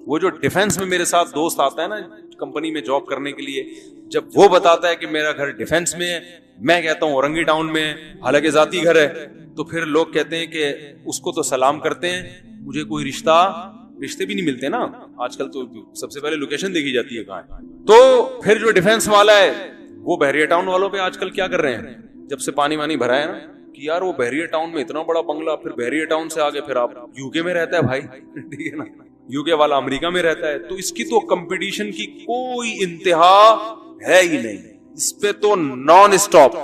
S2: وہ جو ڈیفنس میں میرے ساتھ دوست آتا ہے نا کمپنی میں جاب کرنے کے لیے, جب وہ بتاتا ہے کہ میرا گھر ڈیفنس میں ہے, میں کہتا ہوں اورنگی ٹاؤن میں, حالانکہ ذاتی گھر ہے, تو پھر لوگ کہتے ہیں کہ اس کو تو سلام کرتے ہیں, مجھے کوئی رشتے بھی نہیں ملتے نا آج کل, تو سب سے پہلے لوکیشن دیکھی جاتی ہے کہاں ہے. تو پھر جو ڈیفنس والا ہے وہ بحریہ ٹاؤن والوں پہ آج کل کیا کر رہے ہیں, جب سے پانی وانی بھرا ہے نا, کہ یار وہ بحریہ ٹاؤن میں اتنا بڑا بنگلہ, پھر بحریہ ٹاؤن سے آگے پھر آپ UK میں رہتا ہے بھائی, ٹھیک ہے نا, UK والا امریکہ میں رہتا ہے. تو اس کی تو کمپٹیشن کی کوئی انتہا ہے ہی نہیں, اس پہ تو نان اسٹاپ.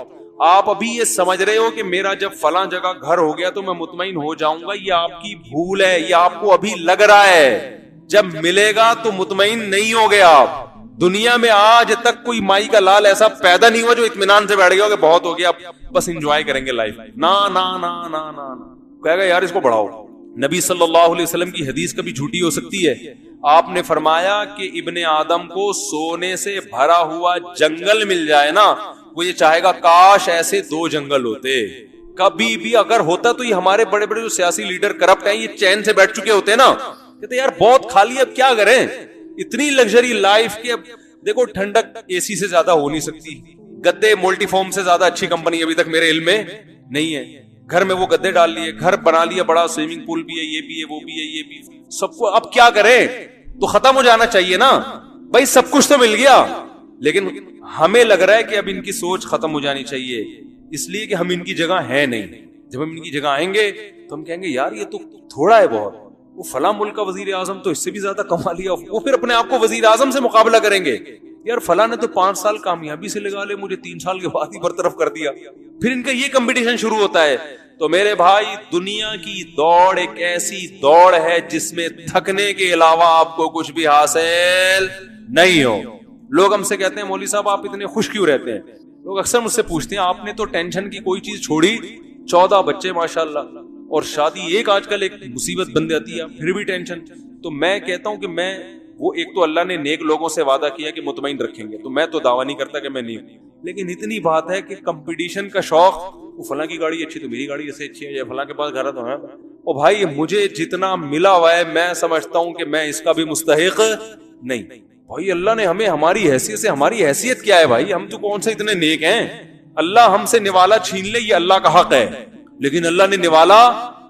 S2: آپ ابھی یہ سمجھ رہے ہو کہ میرا جب فلاں جگہ گھر ہو گیا تو میں مطمئن ہو جاؤں گا, یہ آپ کی بھول ہے, یہ آپ کو ابھی لگ رہا ہے, جب ملے گا تو مطمئن نہیں ہو گے آپ. دنیا میں آج تک کوئی مائی کا لال ایسا پیدا نہیں ہوا جو اطمینان سے بیٹھ گیا کہ بہت ہو گیا اب بس انجوائے کریں گے لائف. نا نا نا نا نا کہے گا یار اس کو بڑھاؤ. نبی صلی اللہ علیہ وسلم کی حدیث کبھی جھوٹی ہو سکتی ہے؟ آپ نے فرمایا کہ ابن آدم کو سونے سے بھرا ہوا جنگل مل جائے نا, وہ یہ چاہے گا کاش ایسے 2 جنگل ہوتے. کبھی بھی اگر ہوتا تو یہ ہمارے بڑے بڑے جو سیاسی لیڈر کرپٹ ہیں یہ چین سے بیٹھ چکے ہوتے ہیں نا, کہتے یار بہت کھا لیا اب کیا کریں, اتنی لگژری لائف کے. دیکھو ٹھنڈک اے سی سے زیادہ ہو نہیں سکتی, گدے ملٹی فارم سے زیادہ اچھی کمپنی ابھی تک میرے علم میں نہیں ہے. گھر میں وہ گدے ڈال لیے, گھر بنا لیا بڑا, سوئمنگ پول بھی ہے, یہ بھی ہے, وہ بھی ہے, یہ بھی سب کو. اب کیا کریں, تو ختم ہو جانا چاہیے نا بھائی, سب کچھ تو مل گیا. لیکن ہمیں لگ رہا ہے کہ اب ان کی سوچ ختم ہو جانی چاہیے, اس لیے کہ ہم ان کی جگہ ہیں نہیں. جب ہم ان کی جگہ آئیں گے تو ہم کہیں گے یار یہ تو تھوڑا ہے بہت, وہ فلاں ملک کا وزیر اعظم تو اس سے بھی زیادہ کما لیا, وہ پھر اپنے آپ کو وزیر اعظم سے مقابلہ کریں گے. یار فلاں نے تو 5 سال کامیابی سے لگا لے, مجھے 3 سال کے بعد ہی برطرف کر دیا. پھر ان کا یہ کمپٹیشن شروع ہوتا ہے. تو میرے بھائی دنیا کی دوڑ ایک ایسی دوڑ ہے جس میں تھکنے کے علاوہ آپ کو کچھ بھی حاصل نہیں ہو. لوگ ہم سے کہتے ہیں مولوی صاحب آپ اتنے خوش کیوں رہتے ہیں؟ لوگ اکثر مجھ سے پوچھتے ہیں آپ نے تو ٹینشن کی کوئی چیز چھوڑی, 14 بچے ماشاءاللہ, اور شادی ایک آج کل ایک مصیبت بن جاتی ہے, پھر بھی ٹینشن. تو میں کہتا ہوں کہ میں وہ ایک تو اللہ نے نیک لوگوں سے وعدہ کیا کہ مطمئن رکھیں گے, تو میں تو دعویٰ نہیں کرتا کہ میں نیک, لیکن اتنی بات ہے کہ کمپٹیشن کا شوق, وہ فلاں کی گاڑی اچھی تو میری گاڑی ایسے اچھی ہے, یا فلاں کے پاس گھر ہے تو ہے. او بھائی مجھے جتنا ملا ہوا ہے میں سمجھتا ہوں کہ میں اس کا بھی مستحق نہیں. بھائی اللہ نے ہمیں ہماری حیثیت سے, ہماری حیثیت کیا ہے بھائی, ہم تو کون سے اتنے نیک ہیں. اللہ ہم سے نوالا چھین لے یہ اللہ کا حق ہے, لیکن اللہ نے نوالا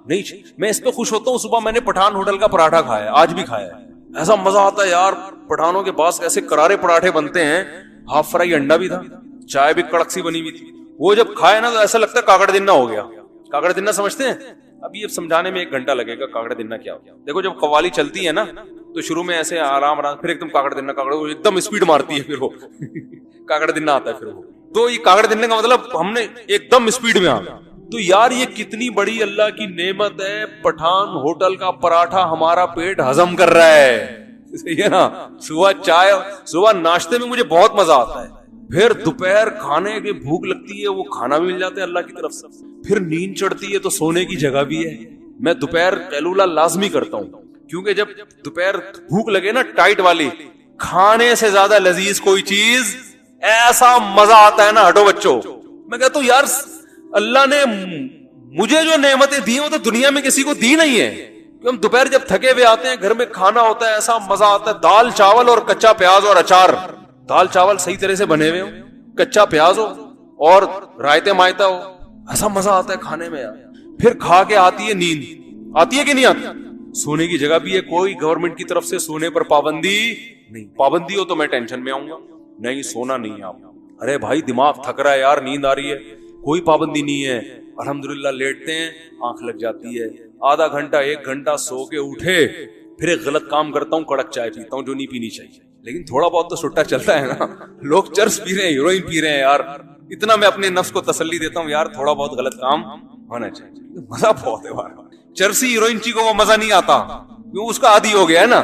S2: نہیں. میں اس پہ خوش ہوتا ہوں, صبح میں نے پٹھان ہوٹل کا پراٹھا کھایا, آج بھی کھایا, ایسا مزہ آتا ہے یار. پٹھانوں کے پاس ایسے کرارے پراٹھے بنتے ہیں, ہاف فرائی انڈا بھی تھا, چائے بھی کڑک سی بنی ہوئی تھی. وہ جب کھائے نا تو ایسا لگتا ہے کاکڑ دنہ ہو گیا. کاکڑ دنہ سمجھتے ہیں؟ اب یہ سمجھانے میں 1 گھنٹہ لگے گا کاکڑ دنہ کیا ہو. دیکھو جب قوالی چلتی ہے نا تو شروع میں ایسے آرام آرام, پھر ایک دم کاکڑ دنہ, کاکڑ ایک دم اسپیڈ مارتی ہے, پھر وہ کاکڑ دنہ آتا ہے. پھر وہ تو یہ کاکڑ دنہ کا مطلب ہم نے ایک دم اسپیڈ میں آ گیا. تو یار یہ کتنی بڑی اللہ کی نعمت ہے, پٹھان ہوٹل کا پراٹھا ہمارا پیٹ ہضم کر رہا ہے, صحیح ہے نا. صبح چائے, صبح ناشتے میں مجھے بہت مزہ آتا ہے, پھر دوپہر کھانے کی بھوک لگتی ہے, وہ کھانا بھی مل جاتا ہے اللہ کی طرف سے, پھر نیند چڑھتی ہے تو سونے کی جگہ بھی ہے. میں دوپہر قیلولہ لازمی کرتا ہوں, کیونکہ جب دوپہر بھوک لگے نا ٹائٹ والی, کھانے سے زیادہ لذیذ کوئی چیز, ایسا مزہ آتا ہے نا. ہٹو بچوں, میں کہتا ہوں یار اللہ نے مجھے جو نعمتیں دی وہ تو دنیا میں کسی کو دی نہیں ہے. ہم دوپہر جب تھکے ہوئے آتے ہیں, گھر میں کھانا ہوتا ہے, ایسا مزہ آتا ہے, دال چاول اور کچا پیاز اور اچار. دال چاول صحیح طرح سے بنے ہوئے ہو, کچا پیاز ہو اور رائتے مائتا ہو, ایسا مزہ آتا ہے کھانے میں یار. پھر کھا کے آتی ہے نیند, آتی ہے کہ نہیں آتی. سونے کی جگہ بھی ہے, کوئی گورنمنٹ کی طرف سے سونے پر پابندی نہیں. پابندی ہو تو میں ٹینشن میں آؤں گا, نہیں سونا نہیں ہے آپ. ارے بھائی دماغ تھک رہا ہے یار, نیند آ رہی ہے, کوئی پابندی نہیں ہے, الحمدللہ لیٹتے ہیں, آنکھ لگ جاتی ہے, آدھا گھنٹہ 1 گھنٹہ سو کے اٹھے, پھر ایک غلط کام کرتا ہوں, کڑک چائے پیتا ہوں جو نہیں پینی چاہیے. لیکن تھوڑا بہت تو سٹا چلتا ہے نا. لوگ چرس پی رہے ہیں, ہیروئن پی رہے ہیں یار, اتنا میں اپنے نفس کو تسلی دیتا ہوں یار تھوڑا بہت غلط کام ہونا چاہیے. مزہ بہت ہے بار, چرسی ہیروئن چی کو وہ مزہ نہیں آتا کیوں, اس کا عادی ہو گیا ہے نا.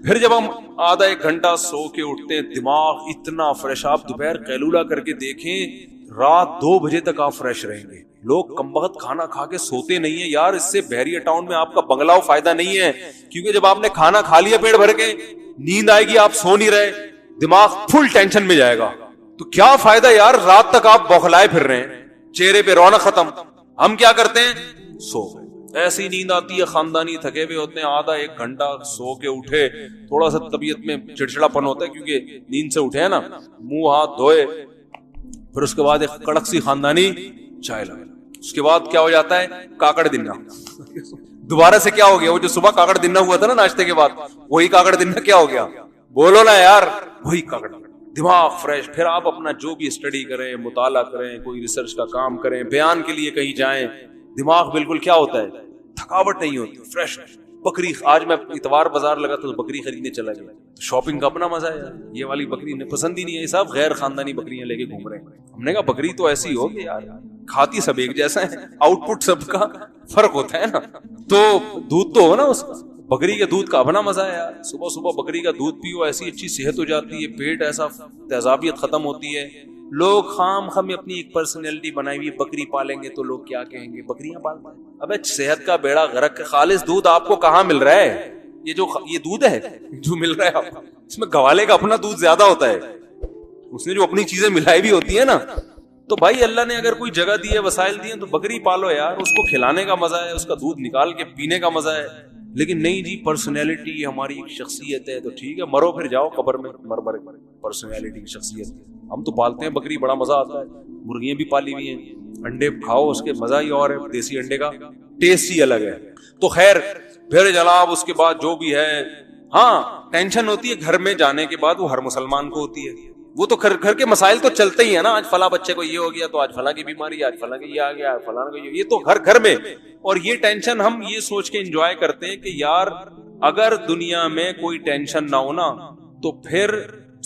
S2: پھر جب ہم آدھا 1 گھنٹہ سو کے اٹھتے ہیں, دماغ اتنا فریش. آپ دوپہر قیلولہ کر کے دیکھیں, رات 2 بجے تک آپ فریش رہیں گے. لوگ کمبخت کھانا کھا کے سوتے نہیں ہیں یار. اس سے بحریہ ٹاؤن میں آپ کا بنگلاؤ فائدہ نہیں ہے, کیونکہ جب آپ نے کھانا کھا لیا پیٹ بھر کے, نیند آئے گی, آپ سو نہیں رہے, دماغ فل ٹینشن میں جائے گا. تو کیا فائدہ یار, رات تک آپ بوکھلائے پھر رہے ہیں, چہرے پہ رونق ختم. ہم کیا کرتے ہیں, سو گئے. ایسی نیند آتی ہے, خاندانی تھکے ہوئے ہوتے ہیں, آدھا 1 گھنٹہ سو کے اٹھے, تھوڑا سا طبیعت میں چڑچڑا پن ہوتا ہے کیونکہ نیند سے اٹھے ہیں نا, منہ ہاتھ دھوئے, پھر اس کے بعد ایک کڑک سی خاندانی چائے لگے. اس کے بعد کیا ہو جاتا ہے, کاکڑ دنہ. دوبارہ سے کیا ہو گیا, وہ جو صبح کاکڑ دنہ ہوا تھا نا ناشتے کے بعد, وہی کاکڑ دنہ کیا ہو گیا, بولو نا یار, وہی کاکڑ. دماغ فریش. پھر آپ اپنا جو بھی اسٹڈی کریں, مطالعہ کریں, کوئی ریسرچ کا کام کریں, بیان کے لیے کہیں جائیں, دماغ بالکل کیا ہوتا ہے, تھکاوٹ نہیں ہوتی, فریش. بکری, آج میں اتوار بازار لگا تو بکری خریدنے چلا گیا. شاپنگ کا اپنا مزہ ہے یار, یہ والی بکری انہیں پسند ہی نہیں ہے, سب غیر خاندانی بکریاں لے کے گھوم رہے ہیں. ہم نے کہا بکری تو ایسی ہو کہ یار کھاتی سب ایک جیسا ہے, آؤٹ پٹ سب کا فرق ہوتا ہے نا, تو دودھ تو ہو نا اس کا. بکری کے دودھ کا اپنا مزہ ہے یار. صبح صبح بکری کا دودھ پیو, ایسی اچھی صحت ہو جاتی ہے, پیٹ ایسا تیزابیت ختم ہوتی ہے. لوگ خام خم اپنی ایک پرسنالٹی بنائی ہوئی, بکری پالیں گے تو لوگ کیا کہیں گے, بکریاں پالتے ہیں. ابے صحت کا بیڑا غرق. خالص دودھ آپ کو کہاں مل رہا ہے؟ یہ دودھ ہے جو مل رہا ہے آپ کو, اس میں گوالے کا اپنا دودھ زیادہ ہوتا ہے, اس نے جو اپنی چیزیں ملائی بھی ہوتی ہیں نا. تو بھائی اللہ نے اگر کوئی جگہ دی ہے, وسائل دیے, تو بکری پالو یار, اس کو کھلانے کا مزہ ہے, اس کا دودھ نکال کے پینے کا مزہ ہے. لیکن نہیں جی, پرسنالٹی ہماری ایک شخصیت ہے, تو ٹھیک ہے مرو پھر جاؤ قبر میں, مر پرسنالٹی شخصیت. ہم تو پالتے ہیں بکری, بڑا مزہ آتا ہے. مرغیاں بھی پالی ہوئی ہیں, انڈے کھاؤ, اس کے مزہ ہی اور ہے, دیسی انڈے کا ٹیسٹ ہی الگ ہے. تو خیر پھر جناب اس کے بعد جو بھی ہے, ہاں ٹینشن ہوتی ہے گھر میں جانے کے بعد, وہ ہر مسلمان کو ہوتی ہے. وہ تو گھر کے مسائل تو چلتے ہی ہیں نا, آج فلاں بچے کو یہ ہو گیا, تو آج فلاں کی بیماری, آج فلاں کی یہ آ گیا, فلاں کو یہ تو گھر میں. اور یہ ٹینشن ہم یہ سوچ کے انجوائے کرتے ہیں کہ یار اگر دنیا میں کوئی ٹینشن نہ ہونا تو پھر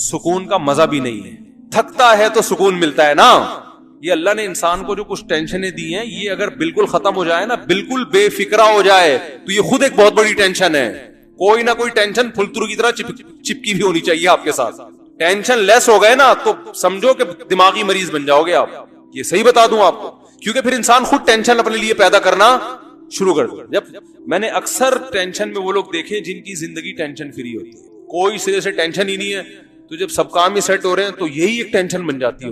S2: سکون کا مزہ بھی نہیں ہے. تھکتا ہے تو سکون ملتا ہے نا. یہ اللہ نے انسان کو جو کچھ ٹینشنیں دی ہیں, یہ اگر بالکل ختم ہو جائے نا, بالکل بے فکرہ ہو جائے, تو یہ خود ایک بہت بڑی ٹینشن ہے. کوئی نہ کوئی ٹینشن پھلترو کی طرح چپکی بھی ہونی چاہیے آپ کے ساتھ. ٹینشن لیس ہو گئے نا تو سمجھو کہ دماغی مریض بن جاؤ گے آپ. یہ صحیح بتا دوں آپ کو, کیونکہ پھر انسان خود ٹینشن اپنے لیے پیدا کرنا شروع کر دے. جب میں نے اکثر ٹینشن میں وہ لوگ دیکھے جن کی زندگی ٹینشن فری ہوتی ہے, کوئی سرے سے ٹینشن ہی نہیں ہے, تو جب سب کام ہی سیٹ ہو رہے ہیں تو یہی ایک ٹینشن بن جاتی ہے.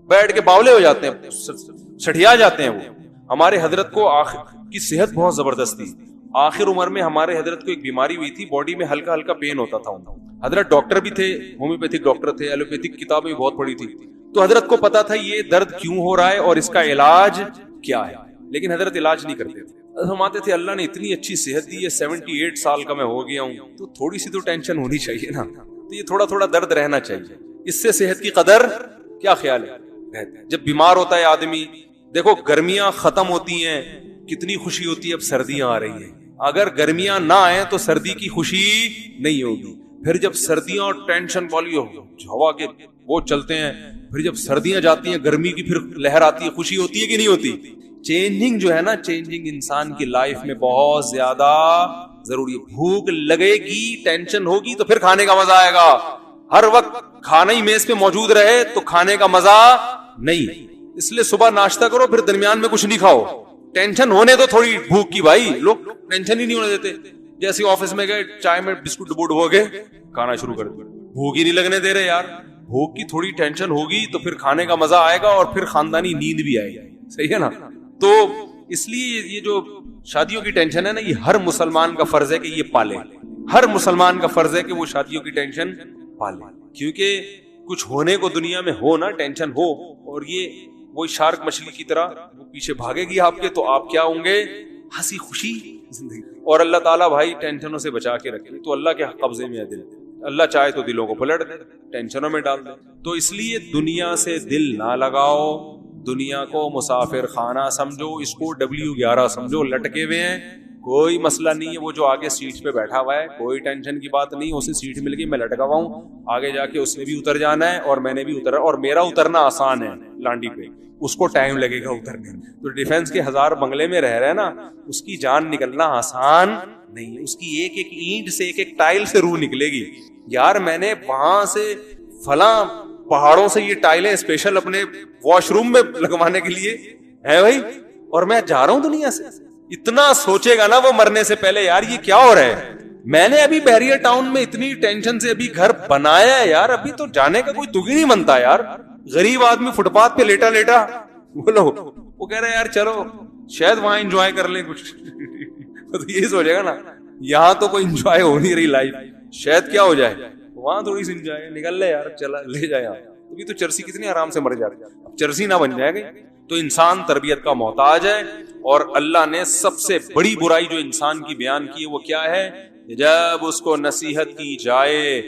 S2: بیٹھ کے باولے ہو جاتے ہیں, سٹھیا جاتے ہیں. وہ ہمارے حضرت کو کی صحت بہت زبردست تھی. آخر عمر میں ہمارے حضرت کو ایک بیماری ہوئی تھی, باڈی میں ہلکا ہلکا پین ہوتا تھا. حضرت ڈاکٹر بھی تھے, ہومیوپیتھک ڈاکٹر تھے, ایلوپیتھک کتابیں بھی بہت پڑھی تھی, تو حضرت کو پتا تھا یہ درد کیوں ہو رہا ہے اور اس کا علاج کیا ہے. لیکن حضرت علاج نہیں کرتے تھے. فرماتے تھے اللہ نے اتنی اچھی صحت دی ہے, 78 سال کا میں ہو گیا ہوں, تو تھوڑی سی تو ٹینشن ہونی چاہیے نا, تو یہ تھوڑا تھوڑا درد رہنا چاہیے, اس سے صحت کی قدر. کیا خیال ہے جب بیمار ہوتا ہے آدمی؟ دیکھو گرمیاں ختم ہوتی ہیں, کتنی خوشی ہوتی ہے, اب سردیاں آ رہی ہیں. اگر گرمیاں نہ آئیں تو سردی کی خوشی نہیں ہوگی. پھر جب سردیاں اور ٹینشن والی ہوا کے وہ چلتے ہیں, پھر جب سردیاں جاتی ہیں, گرمی کی پھر لہر آتی ہے, خوشی ہوتی ہے کہ نہیں ہوتی؟ چینجنگ جو ہے نا, چینجنگ انسان کی لائف میں بہت زیادہ ضروری ہے. بھوک لگے گی, ٹینشن ہوگی, تو پھر کھانے کا مزہ آئے گا. ہر وقت کھانا ہی میز پہ موجود رہے تو کھانے کا مزہ نہیں. اس لیے صبح ناشتہ کرو, پھر درمیان میں کچھ نہیں کھاؤ. ٹینشن ہونے تو تھوڑی بھوک کی, بھائی لوگ ٹینشن ہی نہیں ہونے دیتے. جیسے آفس میں گئے, چائے میں بسکٹ ڈبو ہو گئے, کھانا شروع کر دیا, بھوک ہی نہیں لگنے دے رہے یار. بھوک کی تھوڑی ٹینشن ہوگی تو پھر کھانے کا مزہ آئے گا, اور پھر خاندانی نیند بھی آئے گی. صحیح ہے نا؟ تو اس لیے یہ جو شادیوں کی ٹینشن ہے نا, یہ ہر مسلمان کا فرض ہے کہ یہ پالے. ہر مسلمان کا فرض ہے کہ وہ شادیوں کی ٹینشن پالے, کیونکہ کچھ ہونے کو دنیا میں ہو نا, ٹینشن ہو, اور یہ وہی شارک مچھلی کی طرح وہ پیچھے بھاگے گی آپ کے, تو آپ کیا ہوں گے؟ ہنسی خوشی زندگی. اور اللہ تعالیٰ بھائی ٹینشنوں سے بچا کے رکھے, تو اللہ کے قبضے میں ہے دل. اللہ چاہے تو دلوں کو پلٹ دے, ٹینشنوں میں ڈال دے. تو اس لیے دنیا سے دل نہ لگاؤ, دنیا کو مسافر خانہ سمجھو, اس کو W11 سمجھو, لٹکے ہوئے ہیں, کوئی مسئلہ نہیں ہے. وہ جو آگے سیٹ پہ بیٹھا ہوا ہے, کوئی ٹینشن کی بات نہیں, اسے سیٹ مل گئی, میں لٹکا ہوا ہوں, آگے جا کے اس نے بھی اتر جانا ہے اور میں نے بھی اترا, اور میرا اترنا آسان ہے لانڈی پہ, اس کو ٹائم لگے گا اترنے میں. تو ڈیفنس کے 1000 بنگلے میں رہ رہے نا, اس کی جان نکلنا آسان نہیں ہے. اس کی ایک ایک اینٹ سے, ایک ایک ٹائل سے روح نکلے گی. یار میں نے وہاں سے فلاں پہاڑوں سے یہ ٹائلیں اسپیشل اپنے واش روم میں لگوانے کے لیے ہے بھائی, اور میں جا رہا ہوں دنیا سے. اتنا سوچے گا نا وہ مرنے سے پہلے, یار یہ کیا ہو رہا ہے, میں نے ابھی بیریر ٹاؤن میں اتنی ٹینشن سے ابھی گھر بنایا ہے یار, ابھی تو جانے کا کوئی تگ ہی نہیں بنتا یار. غریب آدمی فٹ پاتھ پہ لیٹا لیٹا, بولو وہ کہہ رہے ہیں یار چلو شاید وہاں انجوائے کر لیں کچھ. تو یہی سوچے گا نا, یہاں تو کوئی انجوائے ہو نہیں رہی لائف, شاید کیا ہو جائے وہاں تھوڑی سی انجوائے, نکل لے یار, چلا لے جائے. ابھی تو چرسی کتنی آرام سے مر جاتی ہے, اب چرسی نہ بن جائے گی. تو انسان تربیت کا محتاج ہے, اور اللہ نے سب سے بڑی برائی جو انسان کی بیان کی ہے وہ کیا ہے؟ جب اس کو نصیحت کی جائے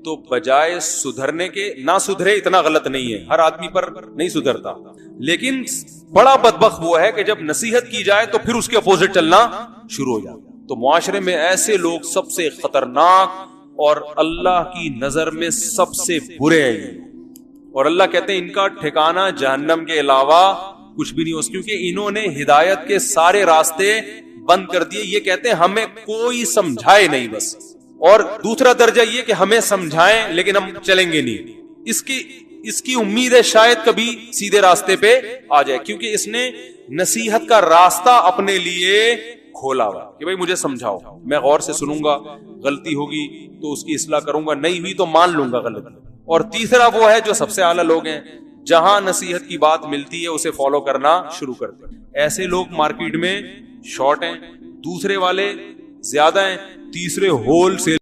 S2: تو بجائے سدھرنے کے, نہ سدھرے اتنا غلط نہیں ہے, ہر آدمی پر نہیں سدھرتا, لیکن بڑا بدبخت وہ ہے کہ جب نصیحت کی جائے تو پھر اس کے اپوزٹ چلنا شروع ہو جاتا. تو معاشرے میں ایسے لوگ سب سے خطرناک اور اللہ کی نظر میں سب سے برے ہیں, اور اللہ کہتے ہیں ان کا ٹھکانہ جہنم کے علاوہ کچھ بھی نہیں ہو، کیونکہ انہوں نے ہدایت کے سارے راستے بند کر دیے. یہ کہتے ہیں ہمیں کوئی سمجھائے نہیں بس. اور دوسرا درجہ یہ کہ ہمیں سمجھائیں لیکن ہم چلیں گے نہیں. اس کی امید ہے شاید کبھی سیدھے راستے پہ آ جائے، کیونکہ اس نے نصیحت کا راستہ اپنے لیے کھولا ہوا کہ بھائی مجھے سمجھاؤ، میں غور سے سنوں گا، غلطی ہوگی تو اس کی اصلاح کروں گا، نہیں ہوئی تو مان لوں گا غلطی. اور تیسرا وہ ہے جو سب سے اعلیٰ لوگ ہیں، جہاں نصیحت کی بات ملتی ہے اسے فالو کرنا شروع کرتے ہیں. ایسے لوگ مارکیٹ میں شارٹ ہیں، دوسرے والے زیادہ ہیں، تیسرے ہول سیل